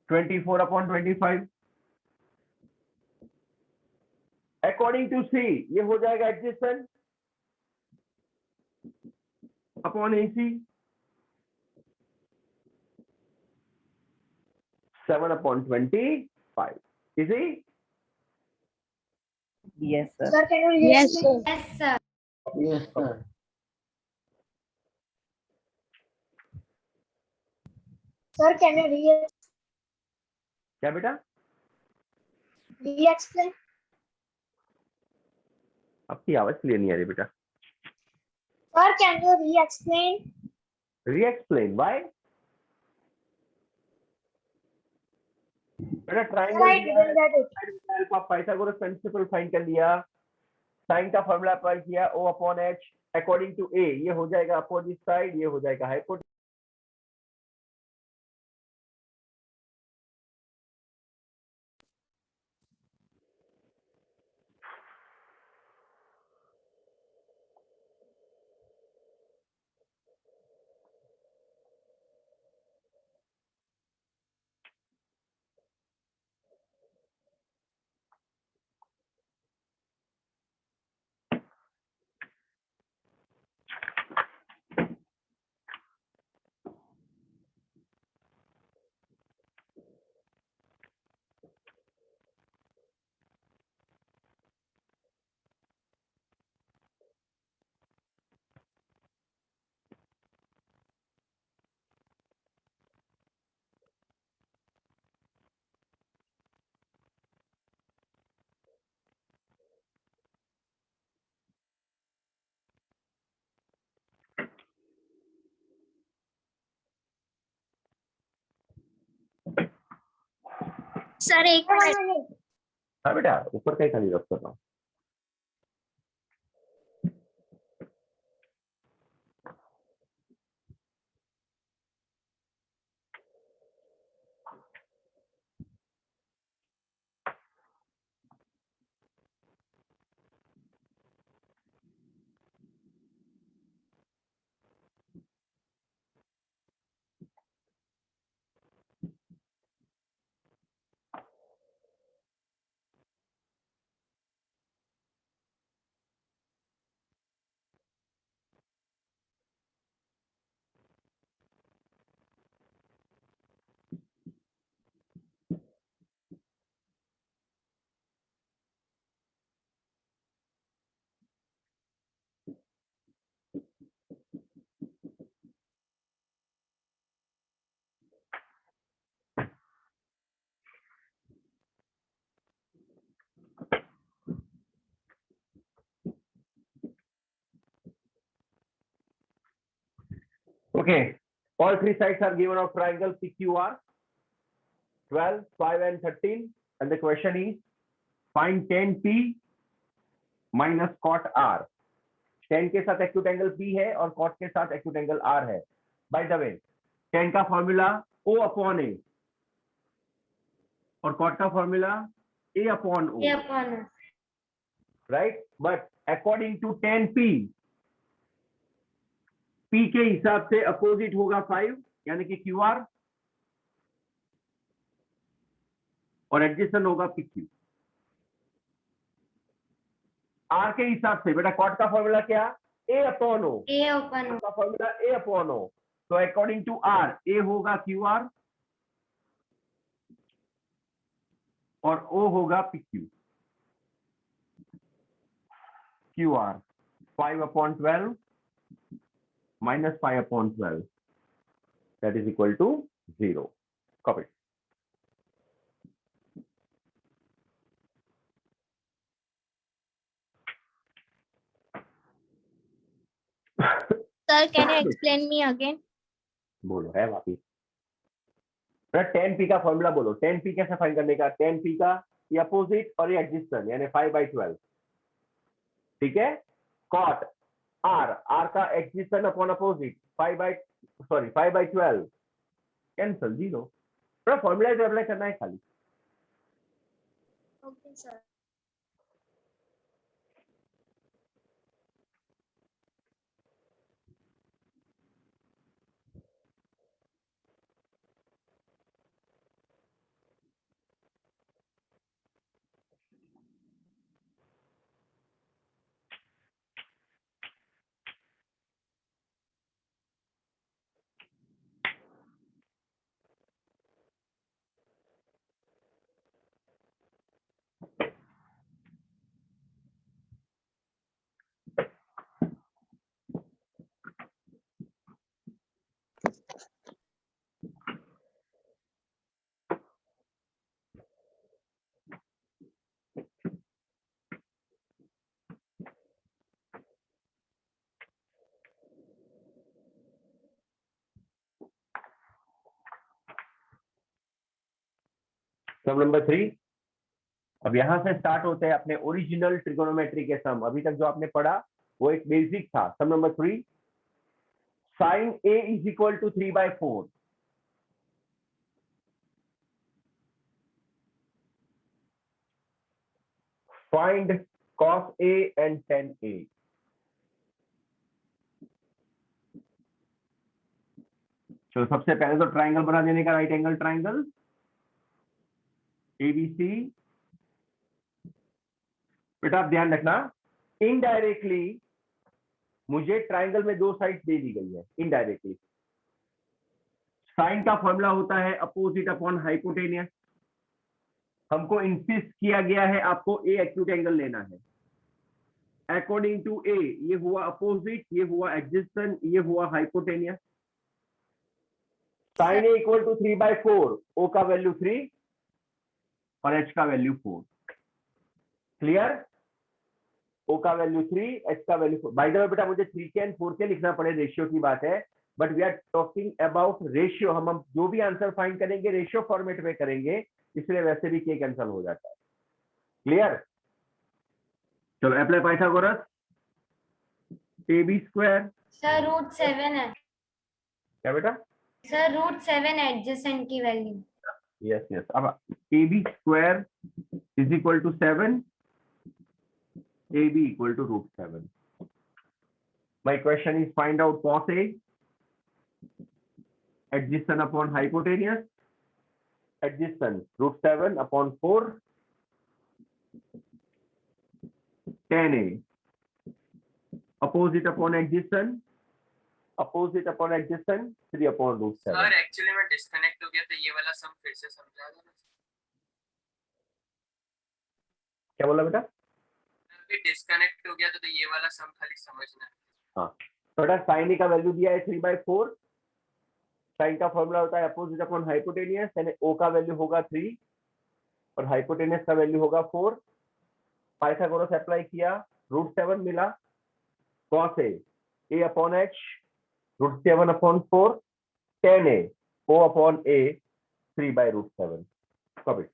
24/25. According to C ये हो जाएगा adjacent upon AC, 7/25. Easy? Yes, sir. Sir, can you Yes, sir. Yes, sir. Yes, sir. Sir, can you क्या बेटा? re-explain? आपकी आवाज क्लियर नहीं आ रही बेटा. Sir, can you re-explain? Re-explain why? बेटा Sir, I didn't get it. Help of Pythagoras principle find कर लिया. साइन का फॉर्मूला अप्लाई किया, O upon H according to A ये हो जाएगा अपोजिट साइड, ये हो जाएगा हाइपोटेन्यूज. Sir, एक मिनट. हाँ बेटा, ऊपर का ही खाली रख कर रहा हूँ. Okay, All three sides are given of triangle PQR, 12, 5 and 13. And the question is, find tan P minus cot R. tan के साथ acute angle P है और cot के साथ acute angle R है. By the way, tan का formula O upon A और cot का formula A upon O. A upon O. Right? But according to tan P, P के हिसाब से अपोजिट होगा 5 यानी कि QR और एडजेसेंट होगा PQ. R के हिसाब से बेटा कॉट का फॉर्मूला क्या? A upon O. A upon O. का फॉर्मूला A अपॉन O. तो अकॉर्डिंग टू R, A होगा QR और O होगा PQ. QR 5 upon 12 minus 5 upon 12, that is equal to 0. Copy. Sir, can you explain me again? बोलो है वापिस. tan P का formula बोलो. tan P कैसे फाइंड करने का? tan P का ये अपोजिट और ये एडजेसेंट यानी 5/12. ठीक है. cot R का एडजेसेंट अपॉन अपोजिट 5/12 कैंसिल 0. पूरा फॉर्मूला जो अप्लाई करना है खाली. Okay, sir. सम नंबर 3. अब यहां से स्टार्ट होते हैं अपने ओरिजिनल ट्रिगोनोमेट्री के सम. अभी तक जो आपने पढ़ा वो एक बेसिक था. Sum number 3, sine A is equal to 3/4. Find cos A and tan A. चलो सबसे पहले तो ट्राइंगल बना देने का. Right angle triangle ABC. बेटा आप ध्यान रखना, इनडायरेक्टली मुझे ट्राइंगल में 2 साइड दे दी गई है. इनडायरेक्टली साइन का फॉर्मूला होता है अपोजिट अपॉन हाइपोटेनियस. हमको इंसिस्ट किया गया है आपको ए एक्यूट एंगल लेना है. अकॉर्डिंग टू ए ये हुआ अपोजिट, ये हुआ एडजेसेंट, ये हुआ hypotenuse. Sine A equal to 3/4. O का वैल्यू 3 और एच का वैल्यू 4. क्लियर? ओ का वैल्यू 3, एच का वैल्यू 4. बाय द वे बेटा मुझे 3K and 4K लिखना पड़े, रेशियो की बात है. But we are talking about ratio. हम जो भी आंसर फाइंड करेंगे रेशियो फॉर्मेट में करेंगे, इसलिए वैसे भी K कैंसिल हो जाता है. क्लियर? चलो apply Pythagoras. AB square. Sir √7 है. क्या बेटा? सर √7 एडजेसेंट की वैल्यू. Yes yes. अब AB square is equal to 7, AB equal to √7. My question is find out cos A, adjacent upon hypotenuse, adjacent √7 upon 4, tan A, opposite upon adjacent, 3 upon √7. Sir actually मैं disconnect हो गया तो ये वाला सम फिर से समझा दो. क्या बोला बेटा? डिस्कनेक्ट हो गया तो ये वाला सम खाली समझना है. हाँ बेटा, साइन ए का वैल्यू दिया है 3/4. साइन का फॉर्मूला होता है अपोजिट अपॉन हाइपोटेनियस, यानी ओ का वैल्यू होगा 3 और हाइपोटेनियस का वैल्यू होगा 4. पाइथागोरस अप्लाई किया, √7 मिला. Cos A upon H √7 upon 4 10 a o upon a 3/√7. Copy.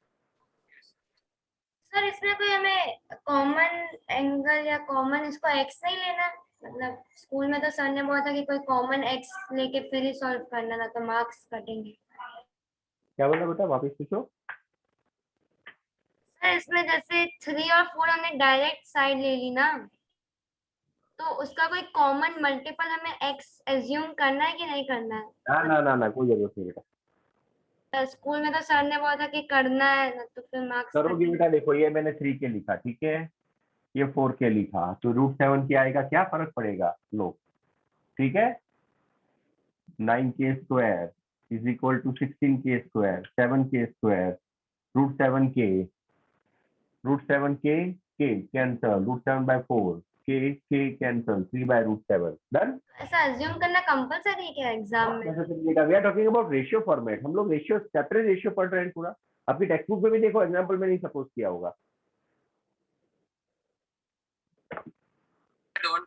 Sir इसमें कोई हमें कॉमन एंगल या कॉमन इसको एक्स नहीं लेना, मतलब स्कूल में तो सर ने बोला था कि कोई कॉमन एक्स लेके फिर ही सॉल्व करना, ना तो मार्क्स कटेंगे। क्या बोला बेटा, वापस पूछो। सर इसमें जैसे 3 और 4 हमने डायरेक्ट साइड ले ली ना, तो उसका कोई कॉमन मल्टीपल हमें एक्स एज्यूम करना है कि नहीं करना है? ना ना ना ना, कोई जरूरत नहीं बेटा। तो स्कूल में तो सर ने बोला था कि करना है, ना तो फिर मार्क्स करोगी बेटा। देखो ये मैंने 3 के लिखा, ठीक है, ये 4 के लिखा, तो √7 के आएगा, क्या फर्क पड़ेगा, लो, ठीक है। 9k² is equal to 16k², 7k², √7k, के कैंसल, √7/4, के कैंसल, 3/√7, डन। ऐसा अज्यूम करना कंपलसरी है क्या एग्जाम में? We are talking about ratio format, हम लोग रेशियो सेपरेट रेशियो पढ़ रहे हैं पूरा। आपकी टेक्स्ट बुक में भी देखो, एग्जाम्पल में नहीं सपोज किया होगा। Don't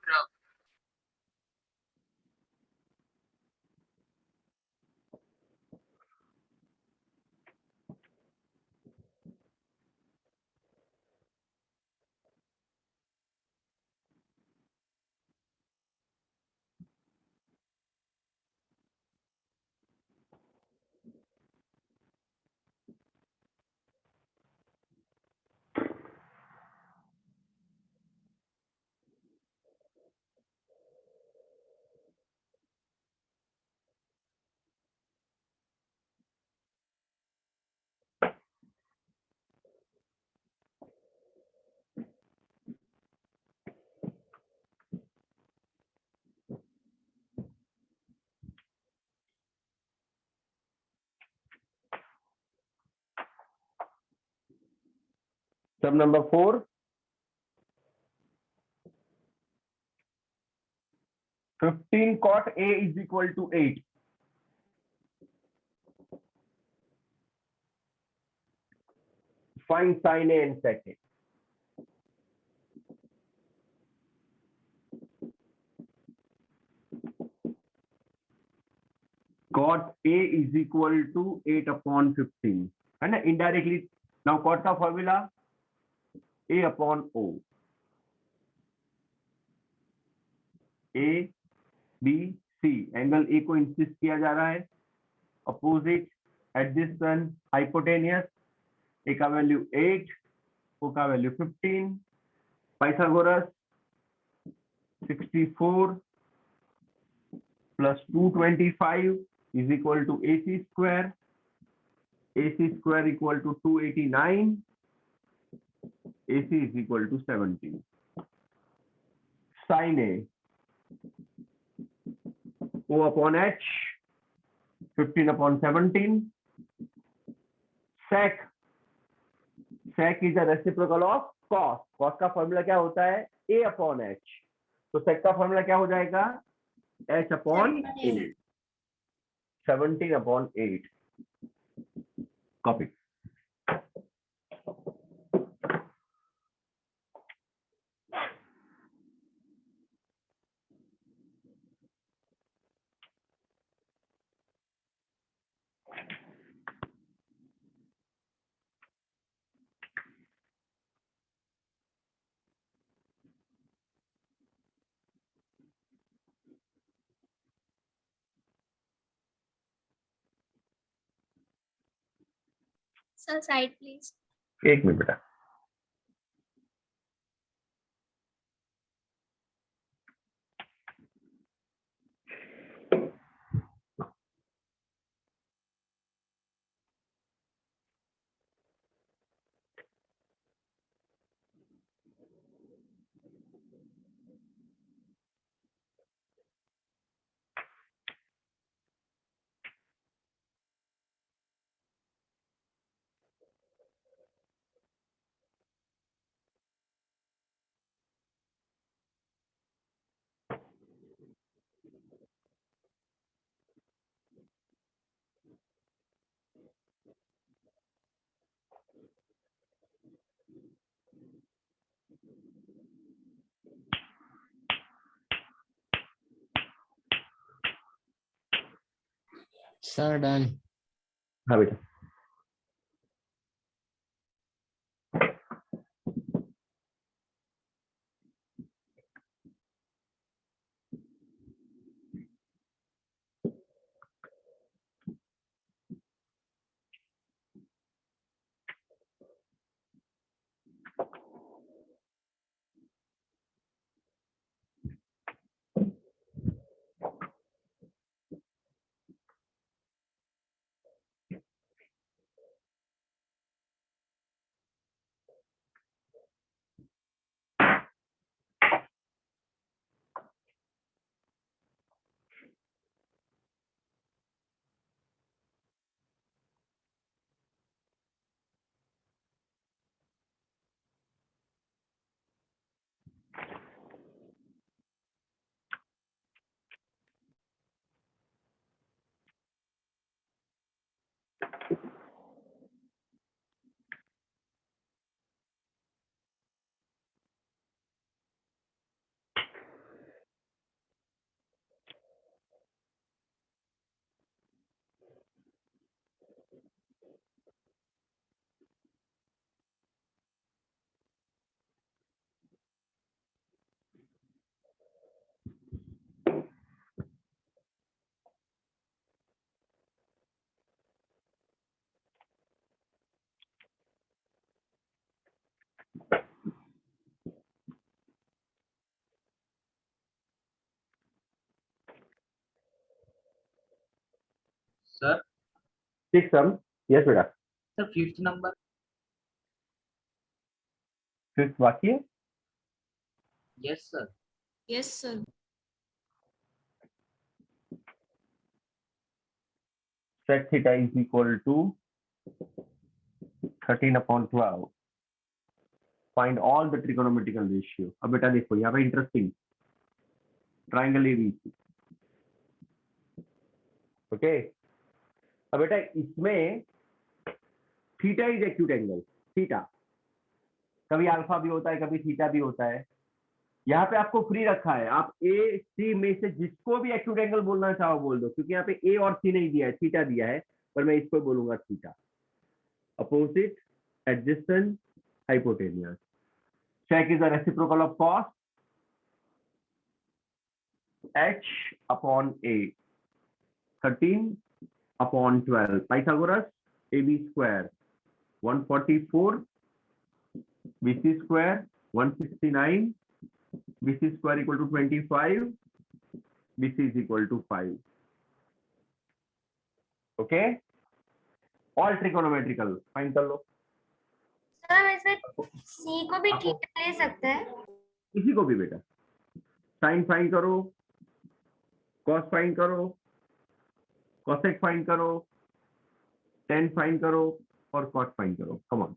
Sum number 4, 15 cot A is equal to 8. Find sin A and sec A. Cot A is equal to 8/15, है ना, indirectly. Now cot का formula A/O. A B C, angle A को insist किया जा रहा है, अपोजिट, एडजेसेंट, हाइपोटेनियस। A का value 8, O का value 15, Pythagoras 64 plus 225 is equal to AC square. AC square equal to 289. AC is equal to 17. Sin A, O upon H, 15/17. Sec is a reciprocal of cos. Cos का formula क्या होता है, A upon H. तो sec का formula क्या हो जाएगा, H upon 8, 17/8. Copy. Sir, side please. एक मिनट बेटा। Sir done. हाँ बेटा। सर 6 सम। यस बेटा। Sir 5th number. 5th बाकी है। Yes sir. Yes, sir. Sec theta is equal to 13/12. Find all the trigonometrical ratio. अब बेटा देखो यहाँ पे इंटरेस्टिंग ट्राइंगल एबीसी। ओके, अब बेटा इसमें theta is acute angle. Theta कभी अल्फा भी होता है, कभी थीटा भी होता है। यहाँ पे आपको फ्री रखा है, आप ए सी में से जिसको भी एक्यूट एंगल बोलना चाहो बोल दो, क्योंकि यहाँ पे ए और सी नहीं दिया है, थीटा दिया है, पर मैं इसको बोलूंगा theta. Opposite, adjacent, hypotenuse. Sec is the reciprocal of cos h upon a। 13/12 Pythagoras. ab square 144, bc square 169, bc square equal to 25, bc is equal to 5। Okay, all trigonometrical fine कर लो। Sir हम इसमें सी को भी theta ले सकते हैं? किसी को भी बेटा, साइन फाइन करो, कॉस फाइन करो, कॉसेक फाइन करो, टेन फाइन करो और कॉट फाइन करो। Come on.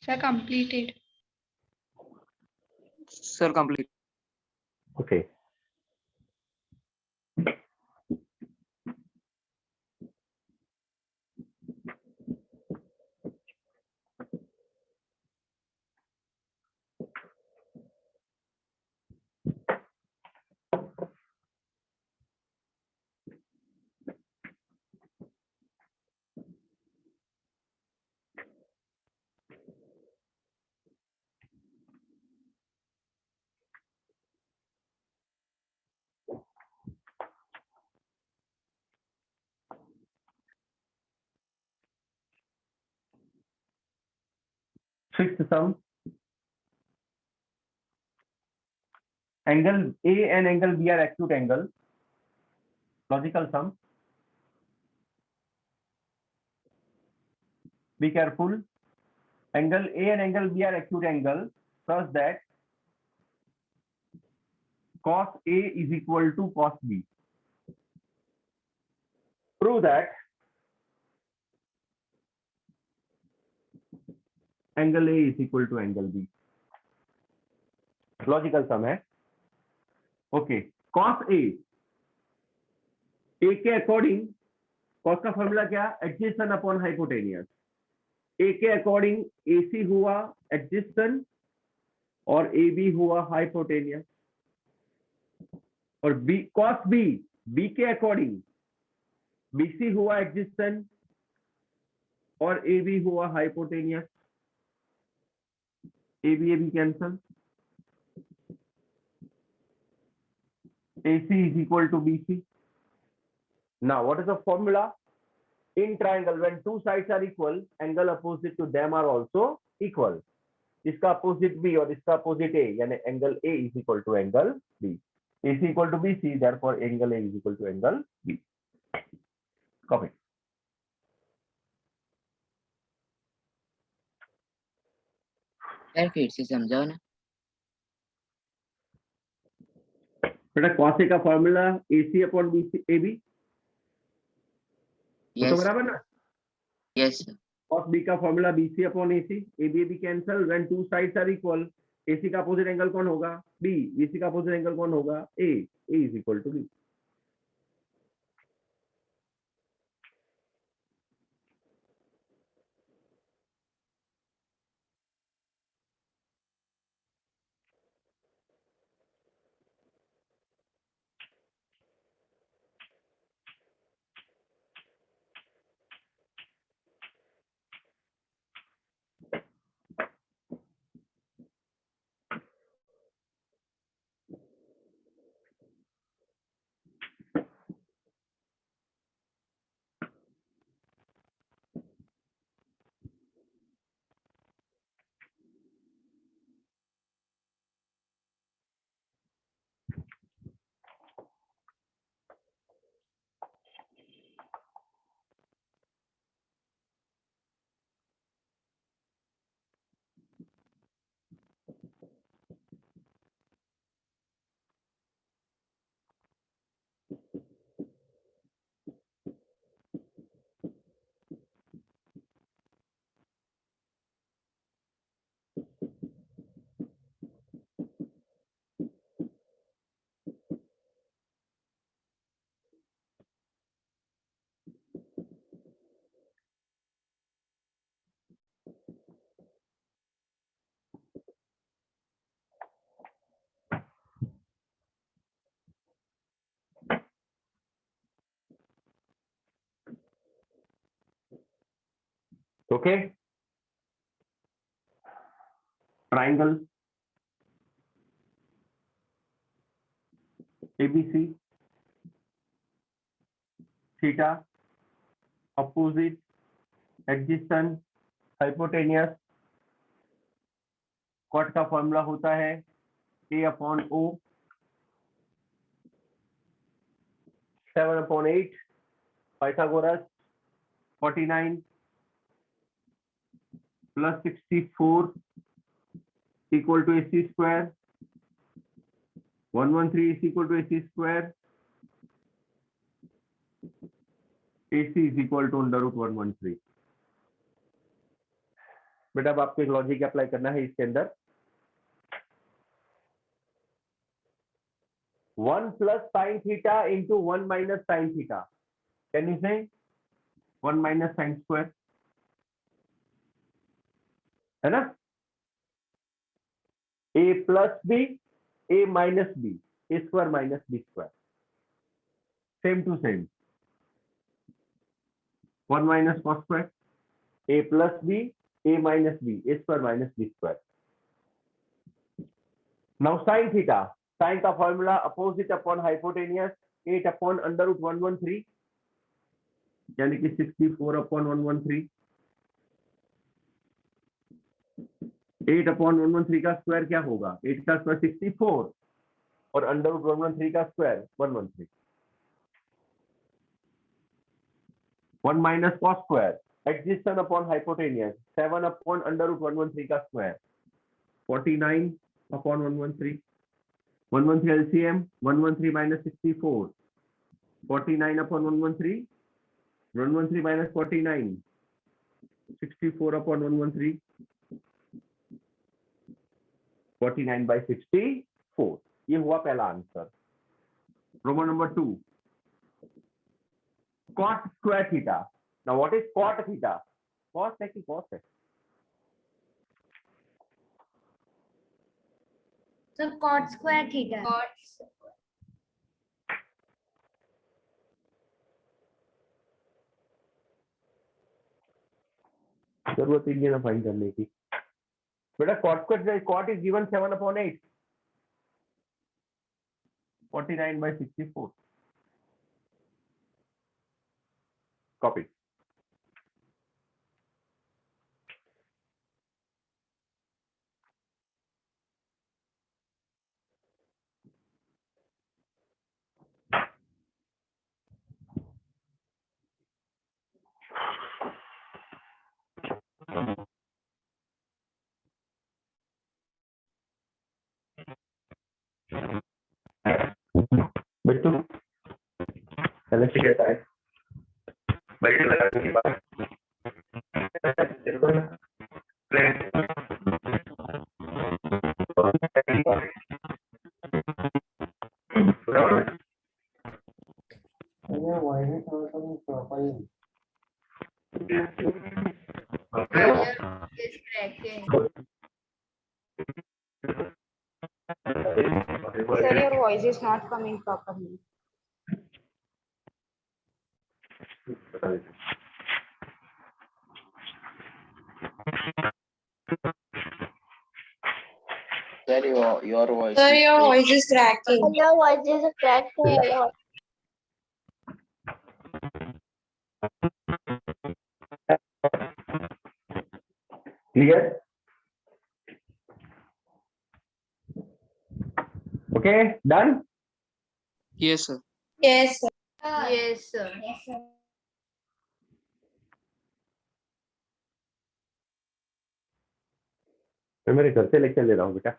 Sir, completed. Sir, complete. Okay. Sixth sum. Angle A and angle B are acute angles. Logical sum. Be careful. Angle A and angle B are acute angles such that cos A is equal to cos B. Prove that angle A is equal to angle B. Logical sum है. Okay, cos A के according, cos का formula क्या, adjacent upon hypotenuse. A के according AC हुआ adjacent और A B हुआ hypotenuse. और B cos B के अकॉर्डिंग बीसी हुआ एडजेसेंट और ए बी हुआ hypotenuse. A B cancel. AC is equal to BC. Now, what is the formula? In triangle, when two sides are equal, angle opposite to them are also equal. इसका opposite B और इसका opposite A, यानी angle A is equal to angle B. AC equal to BC, therefore angle A is equal to angle B. Copy. यार फिर से समझाओ ना. बेटा cos A का formula AC upon BC AB. Yes. तो बराबर ना. Yes sir. cos B का formula BC upon AC. AB cancel. When two sides are equal, AC का अपोजिट एंगल कौन होगा? B. BC का अपोजिट एंगल कौन होगा? A. A is equal to B. Okay. Triangle ABC, theta, opposite, adjacent, hypotenuse. Cot का formula होता है A upon O, 7 upon 8, Pythagoras, 49 plus 64 equal to AC square. 113 is equal to AC square. AC is equal to under root 113. बेटा अब आपको एक logic apply करना है इसके अंदर। 1 plus sin theta into 1 minus sin theta. Can you say 1 minus sin square? है ना? A plus B, A minus B, A square minus B square. Same to same. 1 minus cos square, A plus B, A minus B, A square minus B square. Now sin theta. Sin का formula opposite upon hypotenuse 8 upon under root 113 यानी कि 64 upon 113। 8 upon 113 का square क्या होगा? 8 का square 64 और under root 113 का square 113। 1 minus cos square adjacent upon hypotenuse 7 upon under root 113 का square 49 upon 113। 113 LCM 113 minus 64 49 upon 113 113 minus 49 64 upon 113 49 by 64। ये हुआ पहला answer. Roman number 2 cot square theta। now what is cot theta? cos है कि cos है? So cot square theta। जरूरत ही नहीं है ना फाइंड करने की। बेटा cot square cot is given 7 upon 8 49 by 64। copy। Bittu पहले से कहता है बैठे लगाने के बाद Sir, your voice is not coming properly. Sir, your voice Sir, is your breaking. voice is cracking. Your voice is cracking. Clear? Okay, done? Yes, sir. Yes, sir. Yes, sir. मैं मेरे घर से लेक्चर ले रहा हूँ बेटा।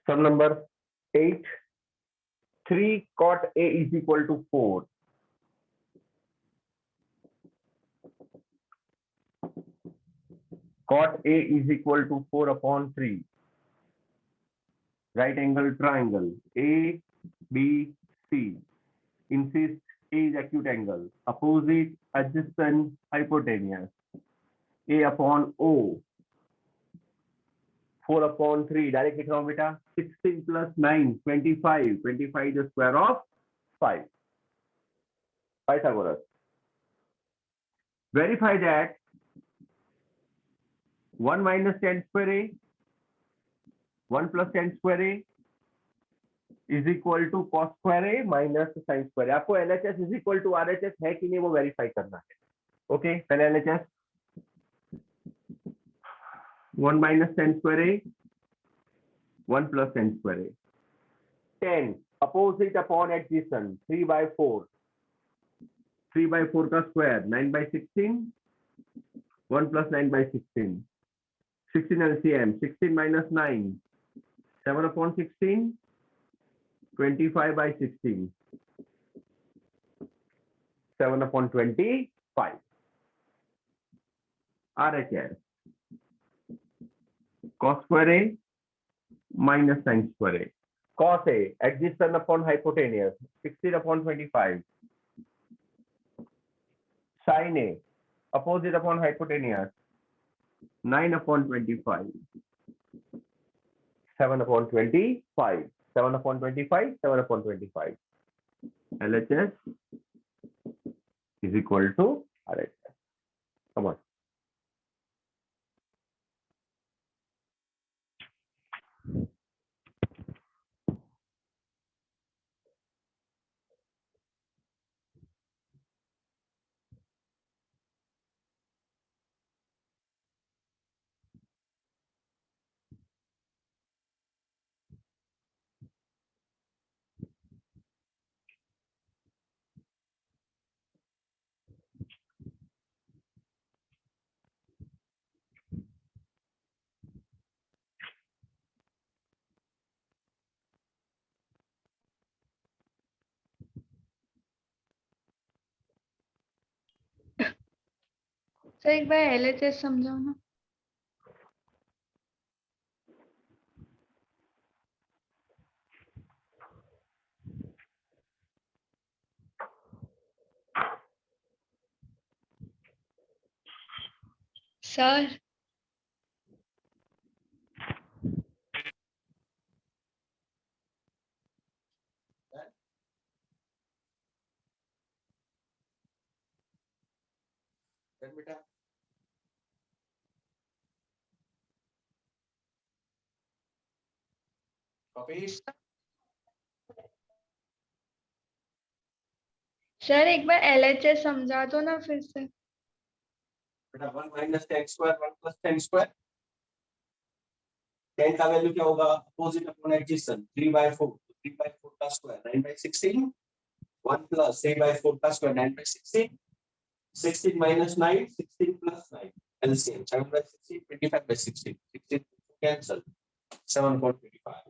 Sum number 8, 3 cot A is equal to 4. Cot A is equal to 4 upon 3. Right angle triangle A, B, C. Insist A is acute angle. Opposite, adjacent, hypotenuse. A upon O. 4 upon 3. Direct लिख रहा हूँ बेटा। 16 plus 9, 25. 25 is the square of 5. Pythagoras. Verify that 1 minus tan square A, 1 plus tan square A, is equal to cos square A minus sine square A. आपको LHS is equal to RHS है कि नहीं वो verify करना है। Okay, पहले LHS 1 minus sine square A 1 plus sine square A 10 opposite upon adjacent 3/4 3/4 का square 9/16 1 plus 9/16 16 LCM 16 minus 9 7/16 25/16 7/25 RHS cos square A minus sin square A cos A adjacent upon hypotenuse 16/25 sin A opposite upon hypotenuse 9/25 7/25 7/25 7/25 LHS is equal to RHS. Come on. Sir एक बार LHS समझाओ ना। Sir बेटा sir एक बार LHS समझा दो ना फिर से। बेटा 1 minus tan square 1 plus tan square 10 का वैल्यू क्या होगा अपोजिट अपॉन एडजेसेंट 3/4 3/4 का स्क्वायर 9/16 1 प्लस 3/4 का square 9/16 16 minus 9 16 plus 9 LCM 7/16 25/16 16 cancel 7/25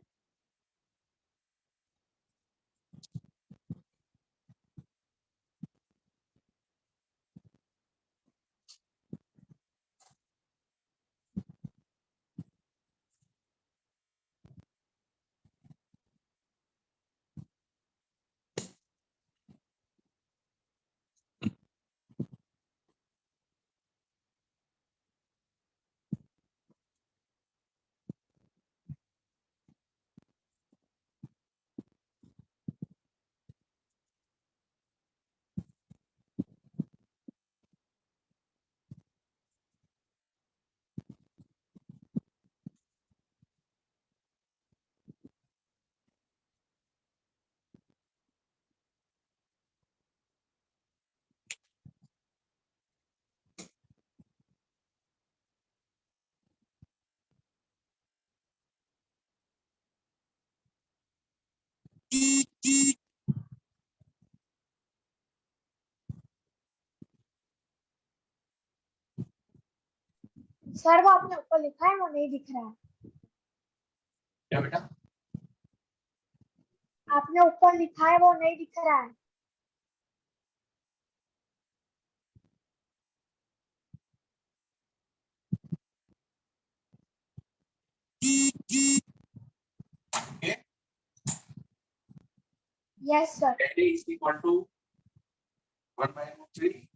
sir वो आपने ऊपर लिखा है वो नहीं दिख रहा है। क्या बेटा आपने ऊपर लिखा है वो नहीं दिख रहा है। Yes sir. tan is equal to 1/3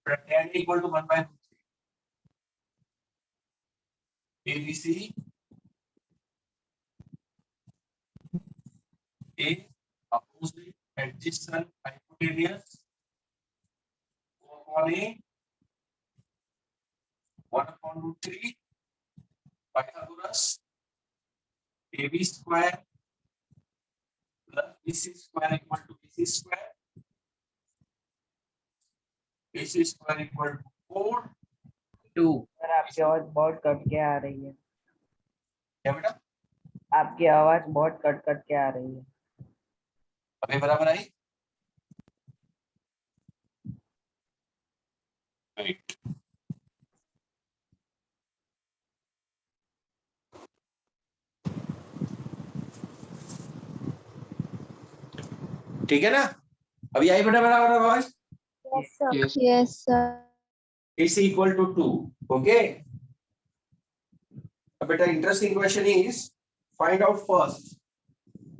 tan equal to 1/3 ABC A opposite adjacent hypotenuse upon A 1/3 Pythagoras AB square plus BC square equal to BC square. BC square equal to 4 2. Sir आपकी आवाज बहुत cut के आ रही है। क्या बेटा? आपकी आवाज बहुत कट कट के आ रही है। अभी बराबर आई? राइट। ठीक है ना? अभी आई बेटा बराबर आवाज? Yes, sir. Yes. Yes, sir. Is equal to 2. Okay. अब बेटा interesting question is find out first.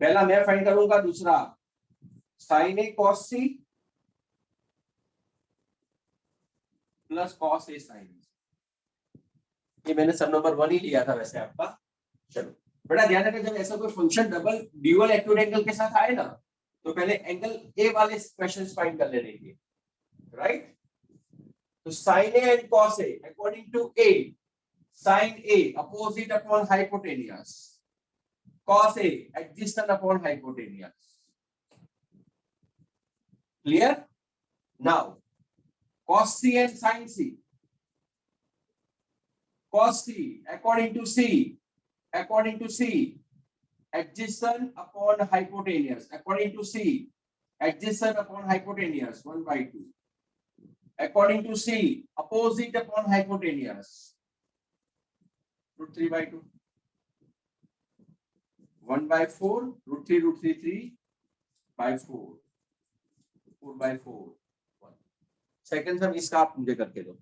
पहला मैं फाइंड करूंगा, दूसरा sin A cos C plus cos A sin C। ये मैंने सब नंबर 1 ही लिया था वैसे आपका। चलो बेटा ध्यान रखना, जब ऐसा कोई function double dual acute angle के साथ आए ना, तो पहले एंगल A वाले क्वेश्चंस फाइंड कर लेने हैं, राइट? तो sin A and cos A according to A, sin A opposite upon hypotenuse, cos A adjacent upon hypotenuse. Clear? Now cos C and sin C. Cos C according to C adjacent upon hypotenuse, according to C adjacent upon hypotenuse 1/2, according to C opposite upon hypotenuse √3/2, 1/4 √3 3/4 4/4 1। Second सम इसका आप मुझे करके दो।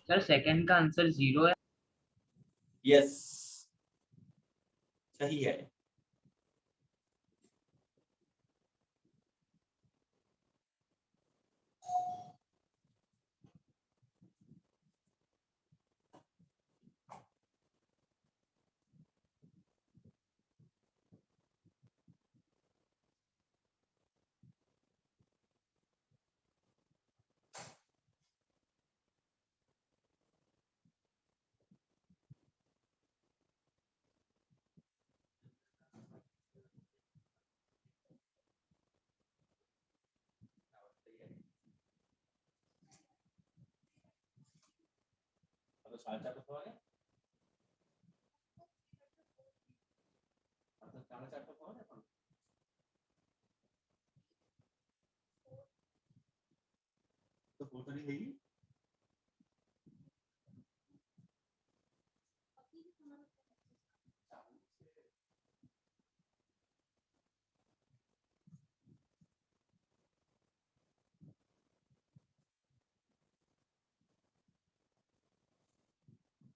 Sir second का answer 0 है। Yes सही है।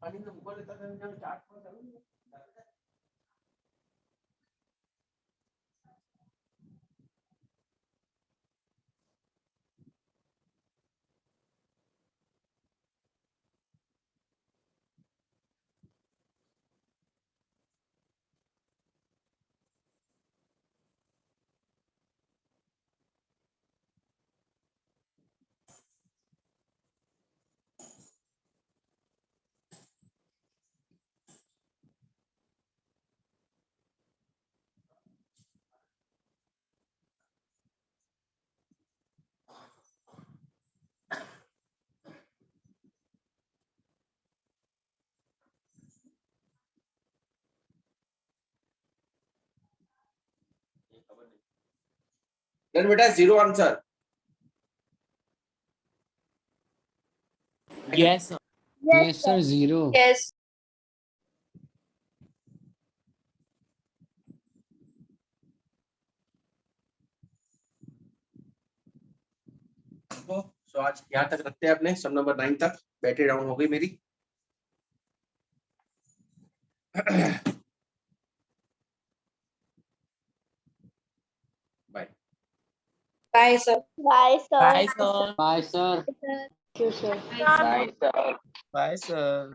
पानी में ऊपर लेता था जब चार्ट पर करूंगा। Then बेटा 0 answer. Yes, sir. Yes, sir, 0. Yes. तो आज यहाँ तक रखते हैं अपने सम नंबर 9 तक। बैटरी डाउन हो गई मेरी। Bye Bye, sir. Bye, sir. Bye, sir. Bye, sir. Thank you, sir. Bye, sir. Bye, sir.